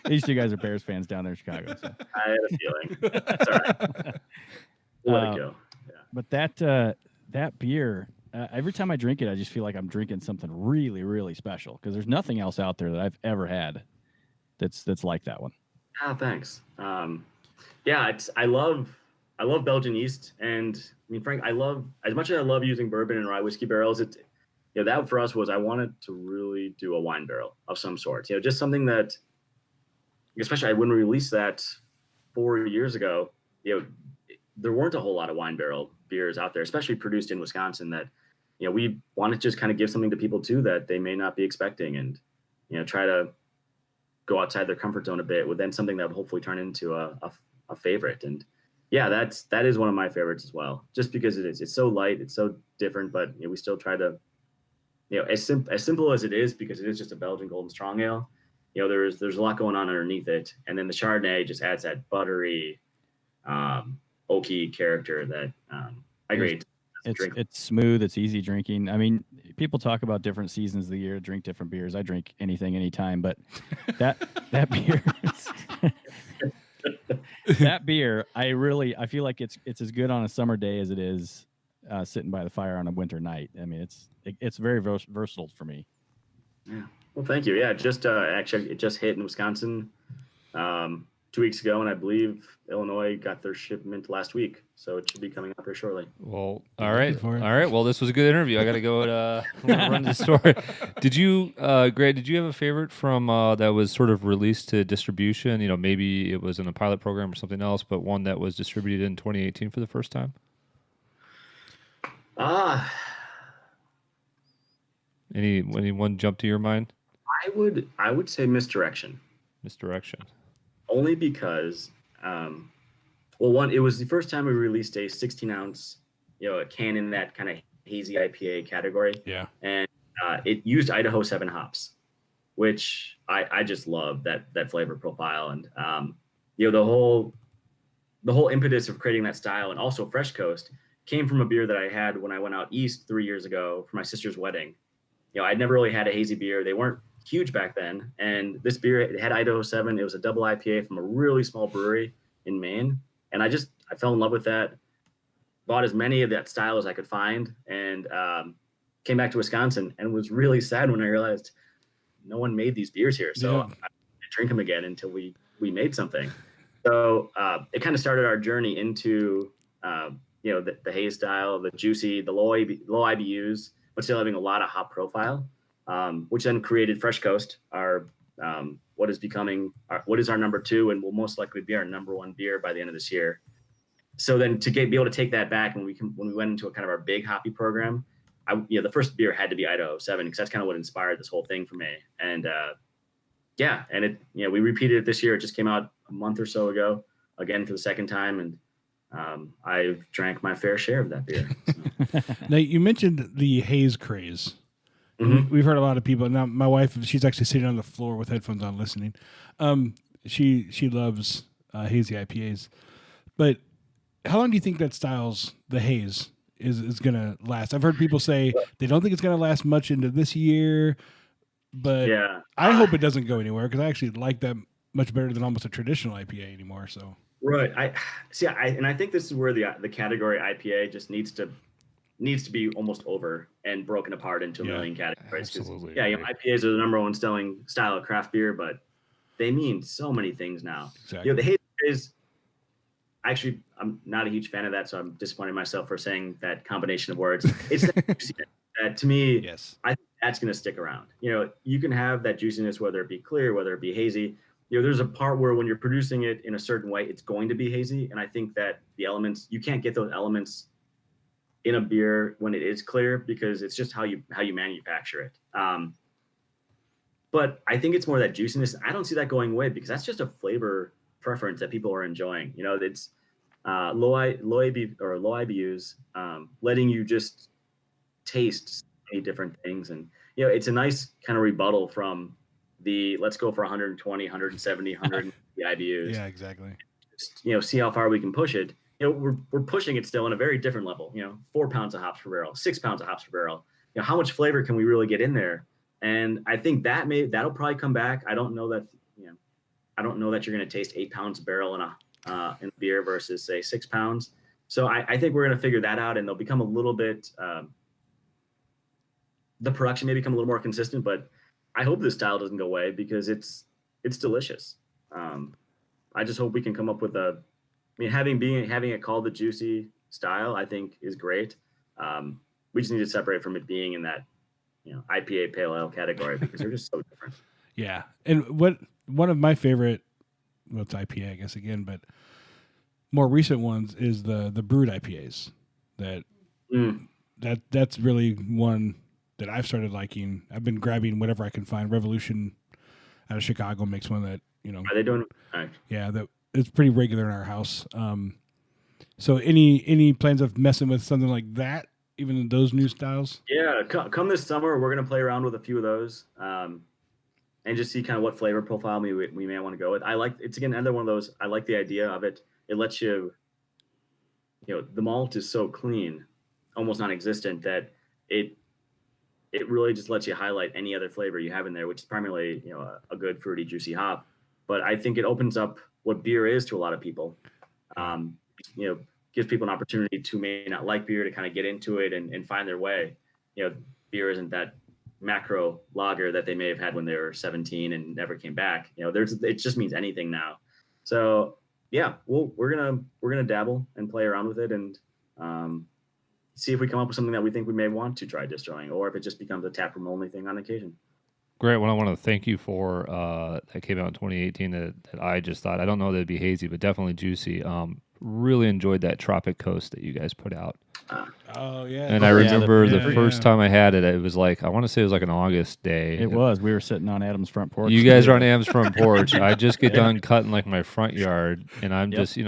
These 2 guys are Bears fans down there in Chicago. So. I had a feeling. That's all right. Let it go. Yeah. But that beer, every time I drink it, I just feel like I'm drinking something really, really special because there's nothing else out there that I've ever had that's like that one. Oh, thanks. I love Belgian yeast, and I mean, Frank, I love, as much as I love using bourbon and rye whiskey barrels. That for us was I wanted to really do a wine barrel of some sort. Just something that, especially I wouldn't release that 4 years ago, there weren't a whole lot of wine barrel beers out there, especially produced in Wisconsin, that, we want to just kind of give something to people too that they may not be expecting, and, try to go outside their comfort zone a bit with then something that would hopefully turn into a favorite. And yeah, that is one of my favorites as well, just because it's so light, it's so different, but we still try to, as simple as it is, because it is just a Belgian Golden Strong Ale, there's a lot going on underneath it. And then the Chardonnay just adds that buttery, oaky character that I agree. It's smooth. It's easy drinking. I mean, people talk about different seasons of the year, drink different beers. I drink anything, anytime, but that beer, that beer, I feel like it's as good on a summer day as it is sitting by the fire on a winter night. I mean, it's very versatile for me. Yeah. Well, thank you. Yeah, just actually, it just hit in Wisconsin 2 weeks ago, and I believe Illinois got their shipment last week, so it should be coming up here shortly. Well, all right. Well, this was a good interview. I got to go run the store. Did you, Greg? Did you have a favorite from that was sort of released to distribution? Maybe it was in a pilot program or something else, but one that was distributed in 2018 for the first time. Anyone jump to your mind? I would say Misdirection. Misdirection. Only because, one, it was the first time we released a 16-ounce, a can in that kind of hazy IPA category. Yeah. And it used Idaho 7 hops, which I just love that flavor profile. And, the whole impetus of creating that style, and also Fresh Coast, came from a beer that I had when I went out east 3 years ago for my sister's wedding. I'd never really had a hazy beer. They weren't huge back then. And this beer, it had Idaho 7. It was a double IPA from a really small brewery in Maine. And I fell in love with that, bought as many of that style as I could find, and came back to Wisconsin and was really sad when I realized no one made these beers here. So I didn't drink them again until we made something. So it kind of started our journey into, the haze style, the juicy, the low IBUs, but still having a lot of hop profile, which then created Fresh Coast, what is our number 2 and will most likely be our number 1 beer by the end of this year. So then to be able to take that back, when we went into a kind of our big hoppy program, the first beer had to be Idaho 7, because that's kind of what inspired this whole thing for me. And and it, we repeated it this year. It just came out a month or so ago, again for the second time, and I've drank my fair share of that beer. So. Now, you mentioned the haze craze. Mm-hmm. We've heard a lot of people. Now, my wife, she's actually sitting on the floor with headphones on listening. She loves hazy IPAs. But how long do you think that the haze, is going to last? I've heard people say they don't think it's going to last much into this year. But yeah. I hope it doesn't go anywhere, because I actually like that much better than almost a traditional IPA anymore. So right, I think this is where the category IPA just needs to be almost over and broken apart into a million categories. Absolutely. IPAs are the number 1 selling style of craft beer, but they mean so many things now. Exactly. The haze is actually, I'm not a huge fan of that, so I'm disappointed in myself for saying that combination of words. It's that to me, yes. I think that's going to stick around. You can have that juiciness, whether it be clear, whether it be hazy. There's a part where when you're producing it in a certain way, it's going to be hazy. And I think that the elements, you can't get those elements in a beer when it is clear, because it's just how you manufacture it. But I think it's more that juiciness. I don't see that going away, because that's just a flavor preference that people are enjoying. It's low IBUs, letting you just taste many different things. And, it's a nice kind of rebuttal from the let's go for 120, 170, 100 IBUs. Yeah, exactly. Just, see how far we can push it. We're pushing it still on a very different level. 4 pounds of hops per barrel, 6 pounds of hops per barrel. How much flavor can we really get in there? And I think that'll probably come back. I don't know that you're going to taste 8 pounds a barrel in a beer versus say 6 pounds. So I think we're going to figure that out, and they'll become a little bit. The production may become a little more consistent, but I hope this style doesn't go away, because it's delicious. I just hope we can come up with having it called the juicy style, I think is great. We just need to separate from it being in that, IPA pale ale category, because they're just so different. Yeah. And one of my favorite well, it's IPA, I guess again, but more recent ones is the brewed IPAs. That's really one that I've started liking. I've been grabbing whatever I can find. Revolution out of Chicago makes one that, you know. Are they doing? All right. Yeah, that it's pretty regular in our house. So any plans of messing with something like that, even in those new styles? Yeah, come this summer, we're gonna play around with a few of those, and just see kind of what flavor profile we may want to go with. It's again another one of those. I like the idea of it. It lets you, the malt is so clean, almost non-existent, that it really just lets you highlight any other flavor you have in there, which is primarily a good fruity, juicy hop. But I think it opens up what beer is to a lot of people. Gives people an opportunity to may not like beer to kind of get into it and find their way. Beer isn't that macro lager that they may have had when they were 17 and never came back. It just means anything now. So yeah, we're gonna dabble and play around with it and see if we come up with something that we think we may want to try distilling, or if it just becomes a taproom only thing on occasion. Grant, what I want to thank you for that came out in 2018 that I just thought, I don't know that it'd be hazy, but definitely juicy. Really enjoyed that Tropic Coast that you guys put out. Oh, yeah. And I remember the first time I had it, it was like, I want to say it was like an August day. It was. We were sitting on Adam's front porch. You guys are on Adam's front porch. I just get done cutting like my front yard, and I'm just,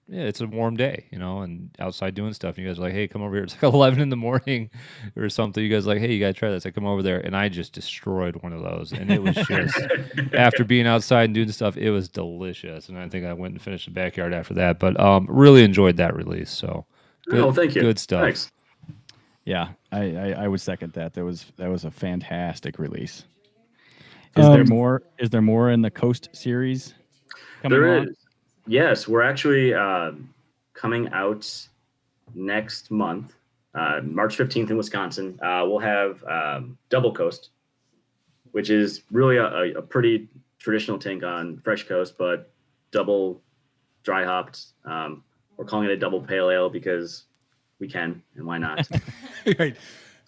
it's a warm day, and outside doing stuff. And you guys are like, hey, come over here. It's like 11 in the morning or something. You guys are like, hey, you got to try this. I come over there, and I just destroyed one of those. And it was just, after being outside and doing stuff, it was delicious. And I think I went and finished the backyard after that. But really enjoyed that release. So, thank you. Good stuff. Thanks. Yeah, I would second that. That was a fantastic release. Is there more? Is there more in the Coast series coming on? Is. Yes, we're actually coming out next month, March 15th in Wisconsin. We'll have Double Coast, which is really a pretty traditional take on Fresh Coast, but double dry hopped. We're calling it a double pale ale because we can, and why not? Right.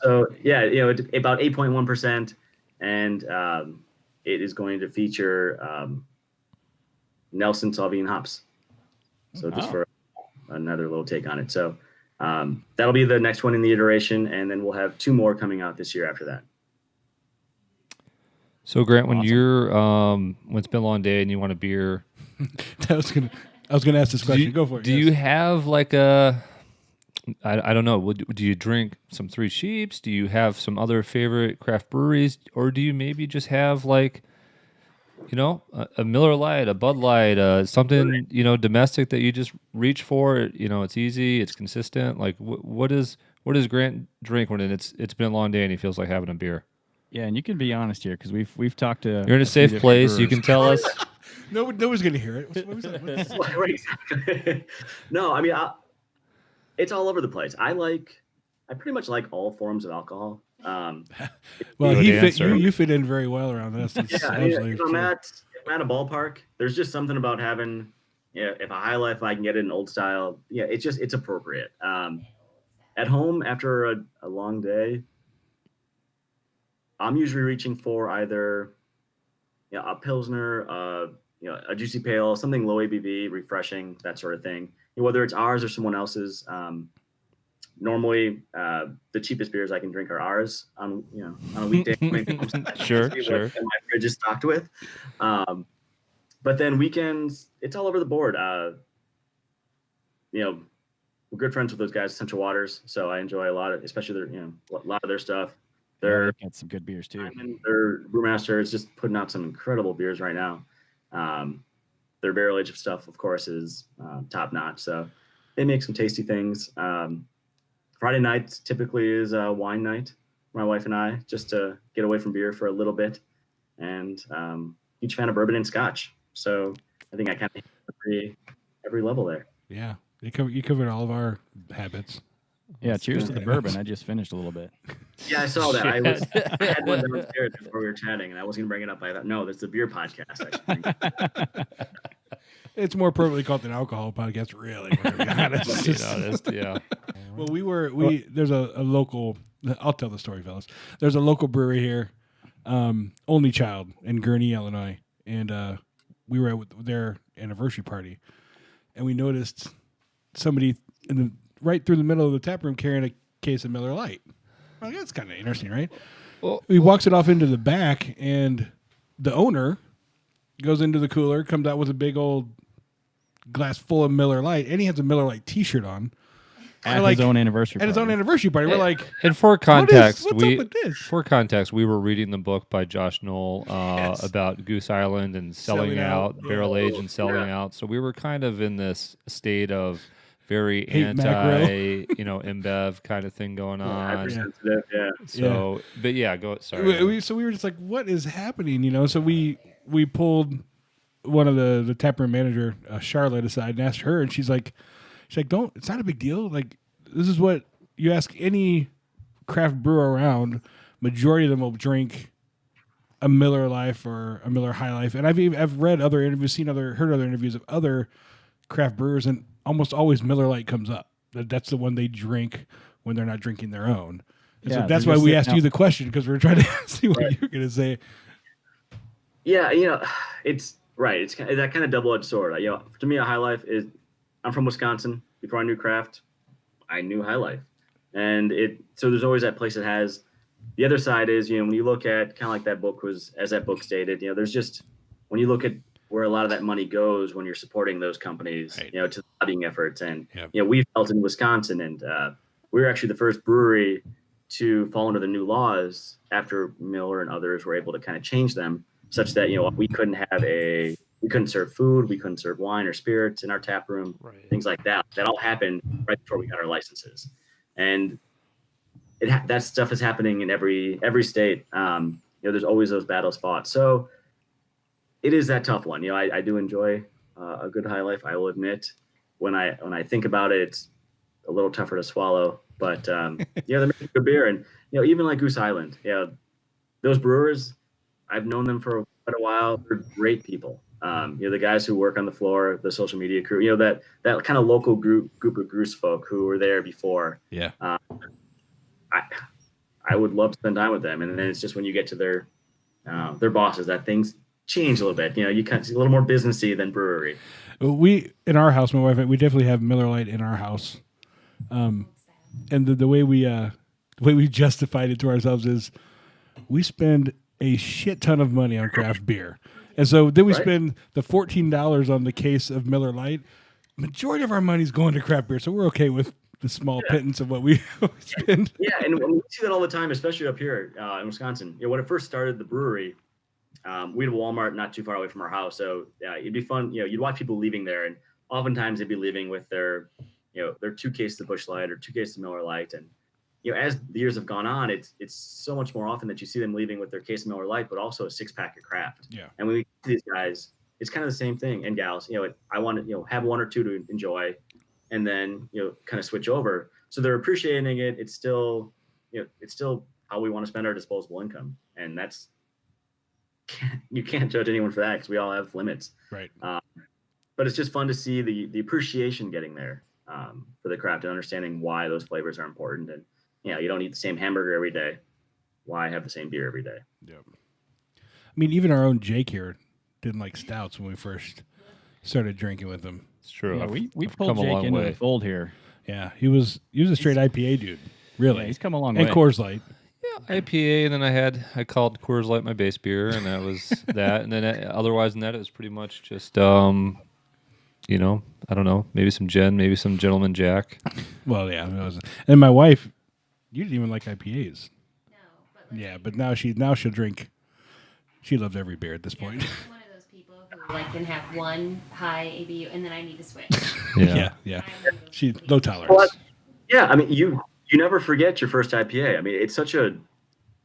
So yeah, about 8.1%, and it is going to feature Nelson Sauvignon hops. So just for another little take on it. So that'll be the next one in the iteration, and then we'll have 2 more coming out this year after that. So Grant, when you're when it's been a long day and you want a beer, I was gonna ask this question. Go for it. Do you have like a I don't know. Do you drink some 3Sheeps? Do you have some other favorite craft breweries, or do you maybe just have like, a Miller Lite, a Bud Light, something, domestic that you just reach for? It's easy, it's consistent. Like, what does Grant drink when it's been a long day and he feels like having a beer? Yeah, and you can be honest here because we've talked to. You're in a safe place. Brewers. You can tell us. Nobody's gonna hear it. What was that? No, I mean, it's all over the place. I pretty much like all forms of alcohol. Well, you fit in very well around us. If I'm at a ballpark, there's just something about having, if a High Life, I can get it in old style. Yeah, it's appropriate. At home after a long day, I'm usually reaching for either, a Pilsner, a juicy pale, something low ABV, refreshing, that sort of thing. Whether it's ours or someone else's. Normally, the cheapest beers I can drink are ours on a weekday. Sure. What my fridge is stocked with. But then weekends, it's all over the board. We're good friends with those guys, Central Waters, so I enjoy a lot of, especially a lot of their stuff. They've got some good beers too. Their brewmaster is just putting out some incredible beers right now. Their barrel aged stuff, of course, is top notch. So they make some tasty things. Friday night typically is a wine night, my wife and I, just to get away from beer for a little bit. And huge fan of bourbon and scotch. So I think I kind of hit every level there. Yeah, you covered all of our habits. Yeah, cheers to the bourbon. I just finished a little bit. Yeah, I saw that. I had one downstairs before we were chatting, and I wasn't going to bring it up. I thought, no, that's the beer podcast. It's more appropriately called an alcohol podcast, really. To be honest. Yeah. Well, there's a local. I'll tell the story, fellas. There's a local brewery here, Only Child in Gurnee, Illinois, and we were at their anniversary party, and we noticed somebody right through the middle of the tap room carrying a case of Miller Lite. Well, that's kind of interesting, right? Well, he walks it off into the back, and the owner goes into the cooler, comes out with a big old glass full of Miller Lite, and he has a Miller Lite T-shirt on. At his own anniversary party. At his own anniversary party. We're like... And for context, what's up with this? For context, we were reading the book by Josh Knoll about Goose Island and selling out, barrel age and selling out. So we were kind of in this state of very InBev kind of thing going on. So, but sorry. So we were just like, what is happening? So we pulled one of the taproom manager, Charlotte, aside and asked her, and she's like, it's not a big deal. Like, this is what you ask any craft brewer around. Majority of them will drink a Miller Life or a Miller High Life. And I've read other interviews, heard other interviews of other craft brewers, and almost always Miller Lite comes up. That's the one they drink when they're not drinking their own. And so that's why we asked you the question, because we were trying to see what you're going to say. Yeah, it's right. It's that kind of double-edged sword. To me, a High Life is. I'm from Wisconsin. Before I knew craft, I knew High Life, and so there's always that place that has. The other side is, when you look at kind of like that book was, as that book stated, there's just when you look at where a lot of that money goes when you're supporting those companies, right. To the lobbying efforts, and we felt in Wisconsin, and we were actually the first brewery to fall under the new laws after Miller and others were able to kind of change them, such that we couldn't serve food, we couldn't serve wine or spirits in our tap room, right. Things like that. That all happened right before we got our licenses, and that stuff is happening in every state. There's always those battles fought. So it is that tough one. I do enjoy a good High Life. I will admit, when I think about it, it's a little tougher to swallow. But they're making good beer, and even like Goose Island, those brewers, I've known them for quite a while. They're great people. The guys who work on the floor, the social media crew, that kind of local group of Goose folk who were there before. Yeah. I would love to spend time with them. And then it's just when you get to their bosses that things change a little bit. You kind of see a little more businessy than brewery. We, in our house, my wife, we definitely have Miller Lite in our house. And the way we justified it to ourselves is we spend a shit ton of money on craft beer. And so then we spend the $14 on the case of Miller Lite. Majority of our money's going to craft beer, so we're okay with the small pittance of what we spend. Yeah, and we see that all the time, especially up here in Wisconsin. When it first started the brewery, we had a Walmart not too far away from our house, so it'd be fun. You'd watch people leaving there, and oftentimes they'd be leaving with their 2 cases of Busch Light or 2 cases of Miller Lite, and as the years have gone on, it's so much more often that you see them leaving with their case of Miller Lite, but also a 6-pack of craft. Yeah. And when we see these guys, it's kind of the same thing. And gals, I want to have 1 or 2 to enjoy, and then kind of switch over. So they're appreciating it. It's still how we want to spend our disposable income, and that's you can't judge anyone for that because we all have limits. Right. But it's just fun to see the appreciation getting there for the craft and understanding why those flavors are important. And you don't eat the same hamburger every day. Why have the same beer every day? Yep. I mean, even our own Jake here didn't like stouts when we first started drinking with him. It's true. Yeah, we pulled Jake into the fold here. Yeah, he was a straight IPA dude. Really, he's come a long way. And Coors Light. Yeah, IPA, and then I called Coors Light my base beer, and that was that. And then otherwise than that, it was pretty much just I don't know, maybe some gin, maybe some Gentleman Jack. Well, yeah, and my wife, you didn't even like IPAs. No, but now she'll drink. She loves every beer at this point. I'm one of those people who can have one high ABU and then I need to switch. Yeah. She's low tolerance. Well, I mean, you never forget your first IPA. I mean, it's such a.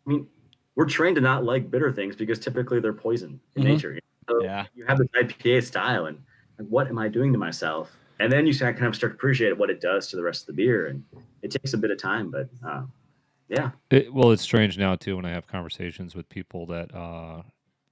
I mean, we're trained to not like bitter things because typically they're poison in nature. So you have this IPA style, and what am I doing to myself? And then you kind of start to appreciate what it does to the rest of the beer, and it takes a bit of time, but it's strange now too when I have conversations with people that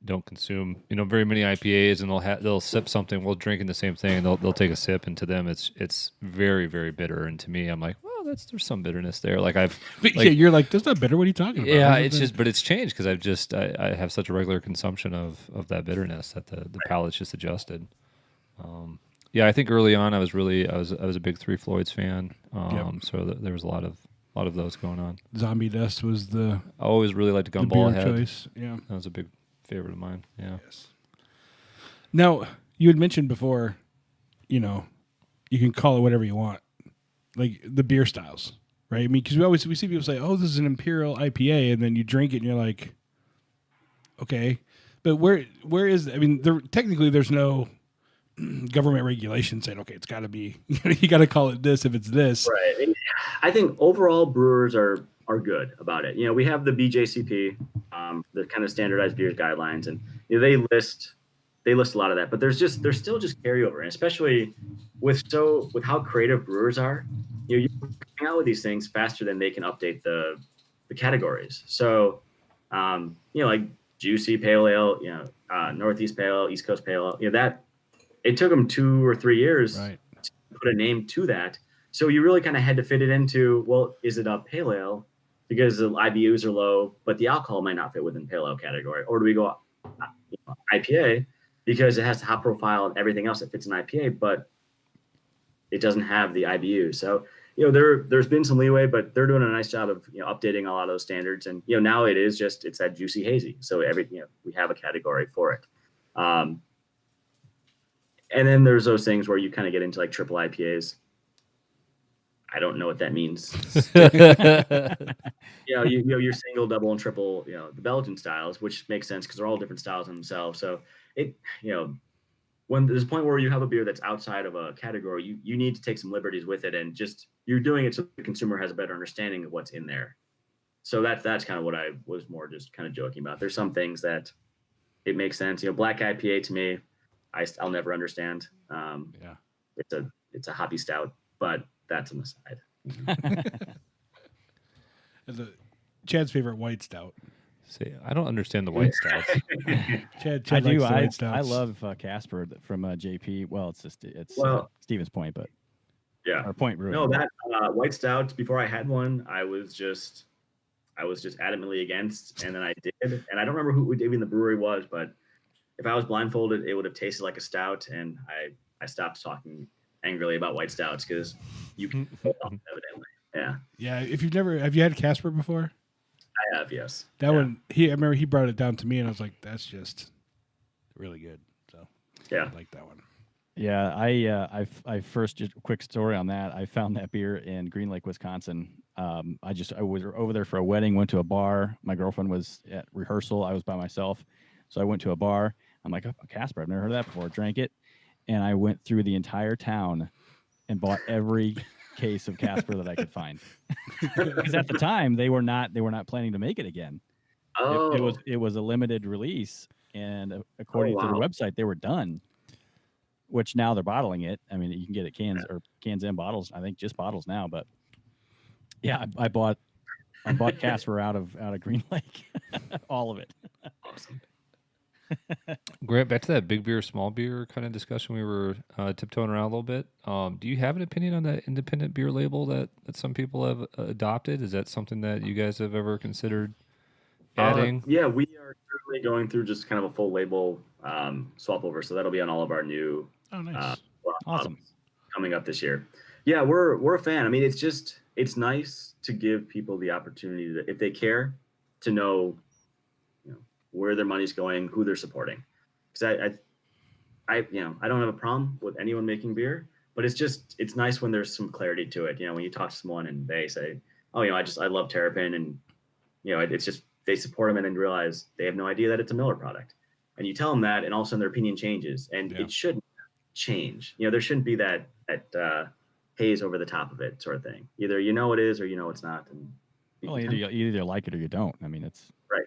don't consume very many IPAs, and they'll sip something while drinking the same thing, and they'll take a sip, and to them it's very, very bitter, and to me I'm like, well, oh, there's some bitterness there. Like I've, But like, yeah, you're like, that's not bitter. What are you talking about? yeah, Isn't it's it? just, but it's changed because I have such a regular consumption of that bitterness that the palate's just adjusted. Yeah, I think early on I was a big Three Floyds fan. So there was a lot of those going on. Zombie Dust was the. I always really liked the Gumball beer Head. choice. Yeah, that was a big favorite of mine. Yeah. Yes. Now you had mentioned before, you can call it whatever you want, like the beer styles, right? I mean, because we see people say, "Oh, this is an Imperial IPA," and then you drink it and you're like, "Okay," but where is? I mean, technically there's no government regulation saying, "Okay, it's got to be you got to call it this if it's this." Right. And I think overall brewers are good about it. We have the BJCP, the kind of standardized beers guidelines, and they list a lot of that. But there's still just carryover, and especially with how creative brewers are. You're coming out with these things faster than they can update the categories. So, like juicy pale ale, Northeast pale ale, East Coast pale ale, that it took them 2 or 3 years to put a name to that. So you really kind of had to fit it into, well, is it a pale ale because the IBUs are low, but the alcohol might not fit within pale ale category, or do we go IPA because it has the hop profile and everything else that fits an IPA, but it doesn't have the IBU. So, there's been some leeway, but they're doing a nice job of, updating a lot of those standards. And, now it's that juicy hazy. So we have a category for it. And then there's those things where you kind of get into like triple IPAs. I don't know what that means. Your single, double, and triple, the Belgian styles, which makes sense because they're all different styles in themselves. So when there's a point where you have a beer that's outside of a category, you need to take some liberties with it, and just you're doing it so the consumer has a better understanding of what's in there. So that's kind of what I was more just kind of joking about. There's some things that it makes sense. Black IPA to me, I'll never understand. It's a hoppy stout, but that's an aside. Chad's favorite white stout. See, I don't understand the white stouts. Chad I do. likes the white stouts. I love Casper from JP. Well, it's Stevens Point, but or Point Brewing. No, that white stout. Before I had one, I was just adamantly against, and then I did, and I don't remember who even the brewery was, but if I was blindfolded, it would have tasted like a stout, and I stopped talking angrily about white stouts because you can evidently. Yeah. Yeah. Have you had Casper before? I have, yes. That one, I remember he brought it down to me, and I was like, "That's just really good." So yeah, I like that one. Yeah, I first, just a quick story on that. I found that beer in Green Lake, Wisconsin. I was over there for a wedding, went to a bar. My girlfriend was at rehearsal. I was by myself, so I went to a bar. I'm like, oh, Casper, I've never heard of that before. Drank it, and I went through the entire town and bought every case of Casper that I could find. Because at the time they were not planning to make it again. Oh. It was a limited release, and according to the website, they were done. Which now they're bottling it. I mean, you can get it cans and bottles. I think just bottles now, but yeah, I bought Casper out of Green Lake, all of it. Awesome. Grant, back to that big beer, small beer kind of discussion we were tiptoeing around a little bit. Do you have an opinion on that independent beer label that some people have adopted? Is that something that you guys have ever considered adding? Yeah, we are currently going through just kind of a full label swap over, so that'll be on all of our new awesome coming up this year. Yeah, we're a fan. I mean, it's nice to give people the opportunity to, if they care, to know where their money's going, who they're supporting. Because I don't have a problem with anyone making beer, but it's nice when there's some clarity to it. When you talk to someone and they say, oh, I love Terrapin, and it's just they support them and then realize they have no idea that it's a Miller product. And you tell them that, and all of a sudden their opinion changes, and it shouldn't change. There shouldn't be that haze over the top of it sort of thing. Either it is or it's not. And you either like it or you don't. I mean, it's right.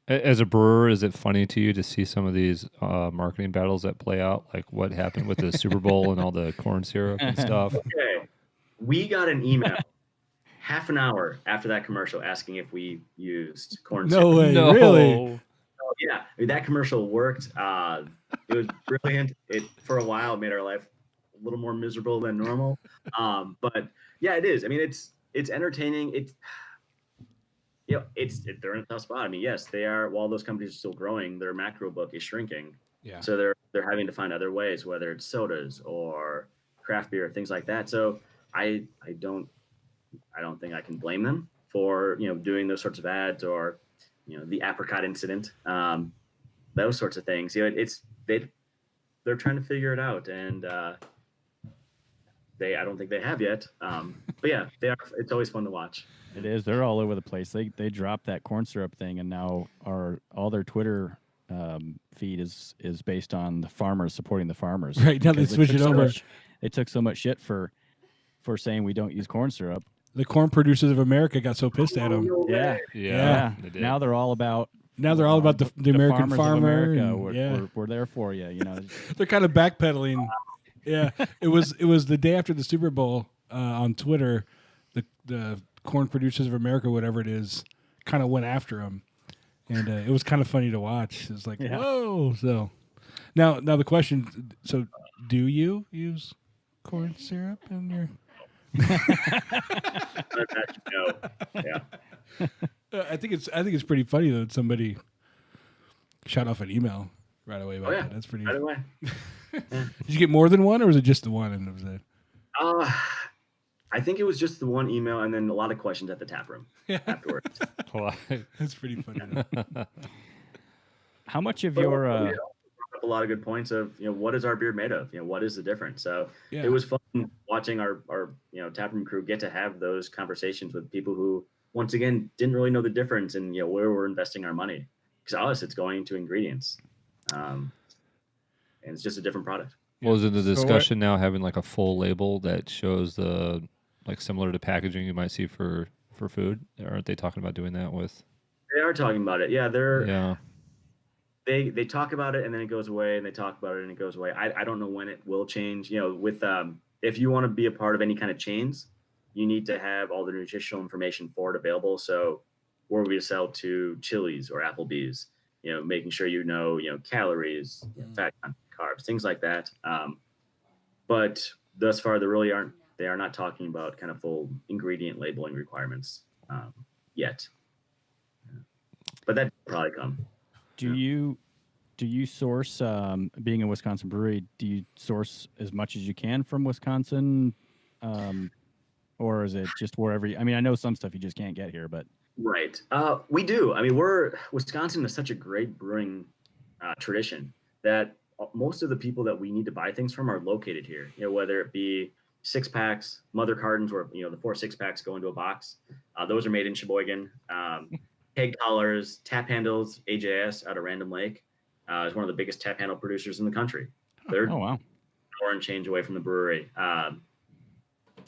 As a brewer, is it funny to you to see some of these marketing battles that play out, like what happened with the Super Bowl and all the corn syrup and stuff? Okay, we got an email half an hour after that commercial asking if we used corn syrup. No way, really? Oh, yeah, that commercial worked. It was brilliant. It for a while made our life a little more miserable than normal. But Yeah, it is. I mean, it's entertaining. They're in a tough spot. I mean, yes, they are. While those companies are still growing, their macro book is shrinking. Yeah. So they're having to find other ways, whether it's sodas or craft beer, things like that. So I don't think I can blame them for doing those sorts of ads or the apricot incident, those sorts of things. They're trying to figure it out, and I don't think they have yet. But yeah, they are. It's always fun to watch. It is. They're all over the place. They dropped that corn syrup thing, and now all their Twitter feed is based on the farmers supporting the farmers. Right now they switch it over. They took so much shit for saying we don't use corn syrup. The corn producers of America got so pissed at them. Yeah. Now they're all about. Now they're all about the American farmer. We're there for you. They're kind of backpedaling. Yeah, it was the day after the Super Bowl on Twitter. The corn producers of America, whatever it is, kind of went after him, and it was kind of funny to watch. It was like, whoa! So now the question: so do you use corn syrup in your? Yeah. I think it's pretty funny though that somebody shot off an email right away about that. That's pretty. Right away. Did you get more than one, or was it just the one? And it was it. I think it was just the one email, and then a lot of questions at the tap room afterwards. That's pretty funny. How much of your brought up a lot of good points of what is our beer made of? What is the difference? So it was fun watching our tap room crew get to have those conversations with people who once again didn't really know the difference in where we're investing our money, because us it's going to ingredients, and it's just a different product. Well, is it the discussion now having like a full label that shows the similar to packaging you might see for food? Aren't they talking about doing that with? They are talking about it. Yeah, They talk about it and then it goes away, and they talk about it and it goes away. I don't know when it will change. With if you want to be a part of any kind of chains, you need to have all the nutritional information for it available. So where we sell to Chili's or Applebee's, making sure calories, fat content, carbs, things like that. But thus far, they are not talking about kind of full ingredient labeling requirements yet. But that will probably come. Do you source, being a Wisconsin brewery, do you source as much as you can from Wisconsin? Or is it just wherever I know some stuff you just can't get here, but. Right. We do. I mean, Wisconsin is such a great brewing tradition that most of the people that we need to buy things from are located here, whether it be 6-packs, mother cartons, or, the 4 6-packs go into a box. Those are made in Sheboygan. Keg collars, tap handles, AJS out of Random Lake is one of the biggest tap handle producers in the country. They're an hour and change away from the brewery.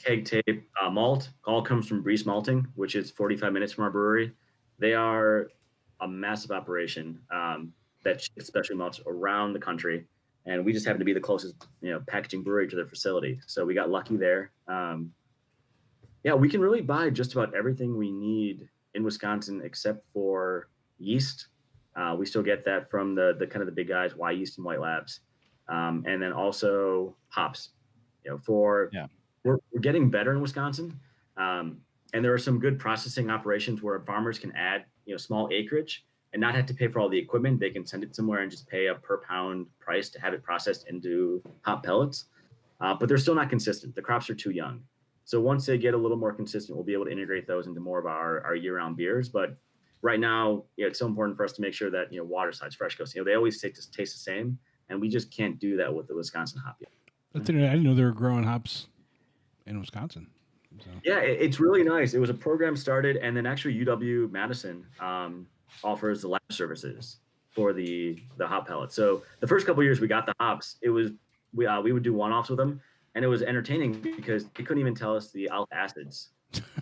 Keg tape, malt, all comes from Breeze Malting, which is 45 minutes from our brewery. They are a massive operation that ships specialty malts around the country, and we just happen to be the closest, packaging brewery to their facility. So we got lucky there. We can really buy just about everything we need in Wisconsin except for yeast. We still get that from the kind of the big guys, Y Yeast and White Labs, and then also hops. We're getting better in Wisconsin, and there are some good processing operations where farmers can add small acreage and not have to pay for all the equipment. They can send it somewhere and just pay a per pound price to have it processed into hop pellets. But they're still not consistent. The crops are too young. So once they get a little more consistent, we'll be able to integrate those into more of our year-round beers. But right now, it's so important for us to make sure that water side's fresh goes. They always taste the same, and we just can't do that with the Wisconsin hop yet. I didn't know they were growing hops in Wisconsin. So. Yeah, it's really nice. It was a program started, and then actually UW-Madison offers the lab services for the hop pellets. So the first couple of years we got the hops, it was we would do one-offs with them, and it was entertaining because they couldn't even tell us the alpha acids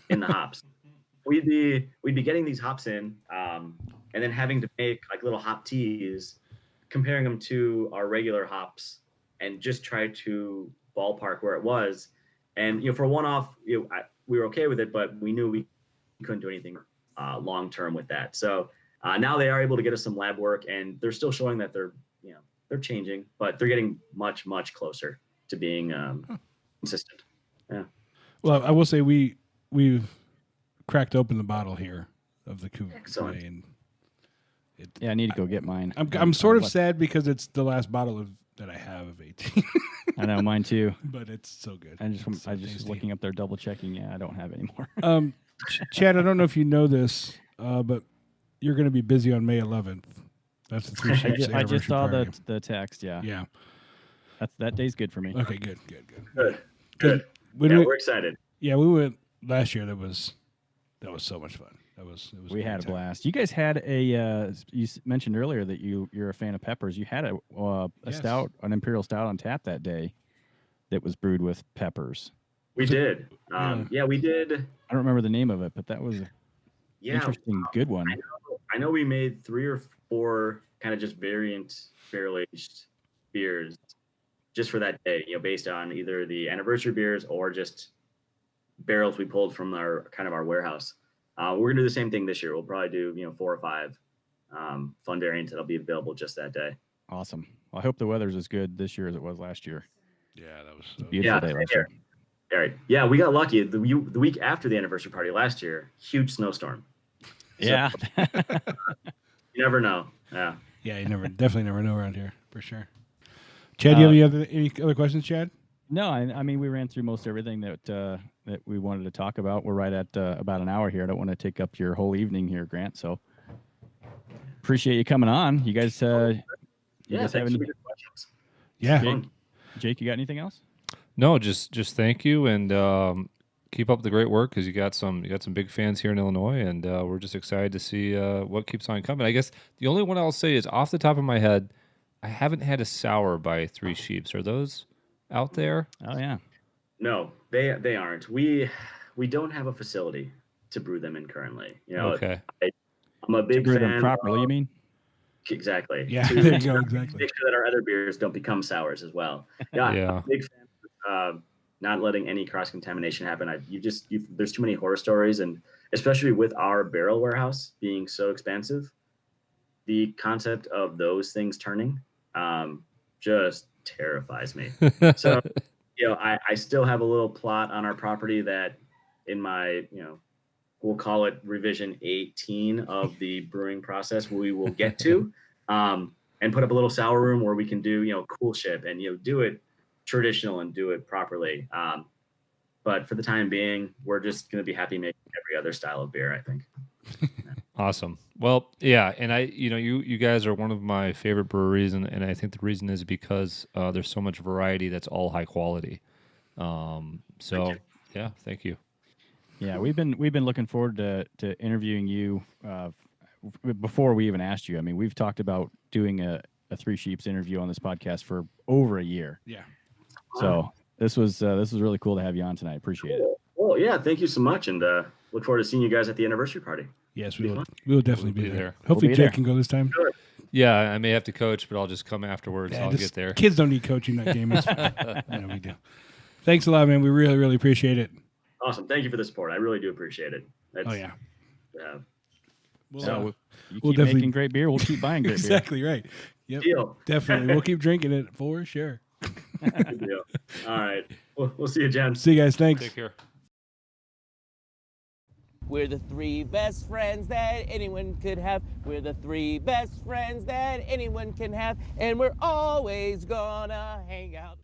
in the hops. We'd be getting these hops in, and then having to make like little hop teas, comparing them to our regular hops, and just try to ballpark where it was. And for a one-off, we were okay with it, but we knew we couldn't do anything long-term with that. So now they are able to get us some lab work, and they're still showing that they're changing, but they're getting much, much closer to being consistent. Yeah. Well, I will say we've cracked open the bottle here of the Coupe. Excellent. And I need to go get mine. I'm sort of sad because it's the last bottle that I have of 18. I know, mine too. But it's so good. I just was looking up there, double checking. Yeah, I don't have any more. Chad, I don't know if you know this, but you're going to be busy on May 11th. That's the 3Sheeps I just saw party. the text. Yeah. Yeah. That day's good for me. Okay, good. Good. We're excited. Yeah, we went last year. That was so much fun. We had a blast. You guys had you mentioned earlier that you're a fan of peppers. You had a stout, an imperial stout on tap that day that was brewed with peppers. We did. We did. I don't remember the name of it, but that was interesting, good one. I know we made 3 or 4 kind of just variant barrel-aged beers just for that day, based on either the anniversary beers or just barrels we pulled from our warehouse. We're gonna do the same thing this year. We'll probably do 4 or 5 fun variants that'll be available just that day. Awesome. Well, I hope the weather's as good this year as it was last year. Yeah, that was beautiful day last year. All right. Yeah, we got lucky. The week after the anniversary party last year, huge snowstorm. Yeah. So, you never know. Yeah. Yeah, you definitely never know around here for sure. Chad, do you have any other questions, Chad? No, I mean we ran through most everything that we wanted to talk about. We're right at about an hour here. I don't want to take up your whole evening here, Grant. So appreciate you coming on. You guys, have any questions? Yeah, Jake, you got anything else? No, just thank you and keep up the great work because you got some big fans here in Illinois, and we're just excited to see what keeps on coming. I guess the only one I'll say is off the top of my head, I haven't had a sour by 3Sheeps. Are those out there? Oh yeah. No, they aren't. We don't have a facility to brew them in currently. Okay. I'm a big brew fan. Them properly, you mean? Exactly. Yeah, there you go. Exactly. Make sure that our other beers don't become sours as well. Yeah. I'm a big fan of not letting any cross contamination happen. There's too many horror stories, and especially with our barrel warehouse being so expansive, the concept of those things turning just terrifies me. So, I still have a little plot on our property that in my, we'll call it revision 18 of the brewing process, we will get to, and put up a little sour room where we can do, cool ship and, do it traditional and do it properly. But for the time being, we're just going to be happy making every other style of beer, I think. Awesome. Well, yeah, and you guys are one of my favorite breweries, and I think the reason is because there's so much variety that's all high quality. Thank you. Yeah, we've been looking forward to interviewing you before we even asked you. I mean, we've talked about doing a 3Sheeps interview on this podcast for over a year. Yeah. So this was really cool to have you on tonight. Appreciate it. Well, yeah, thank you so much, and look forward to seeing you guys at the anniversary party. Yes, we will definitely be there. We'll Hopefully, be Jake there. can go this time. Sure. Yeah, I may have to coach, but I'll just come afterwards. Yeah, I'll get there. Kids don't need coaching that game. It's fine. We do. Thanks a lot, man. We really, really appreciate it. Awesome. Thank you for the support. I really do appreciate it. Oh yeah. So you keep making great beer, we'll keep buying great exactly right. Yep. Deal. Definitely. We'll keep drinking it for sure. Good deal. All right. We'll see you, Jen. See you guys. Thanks. Take care. We're the 3 best friends that anyone could have. We're the 3 best friends that anyone can have. And we're always gonna hang out.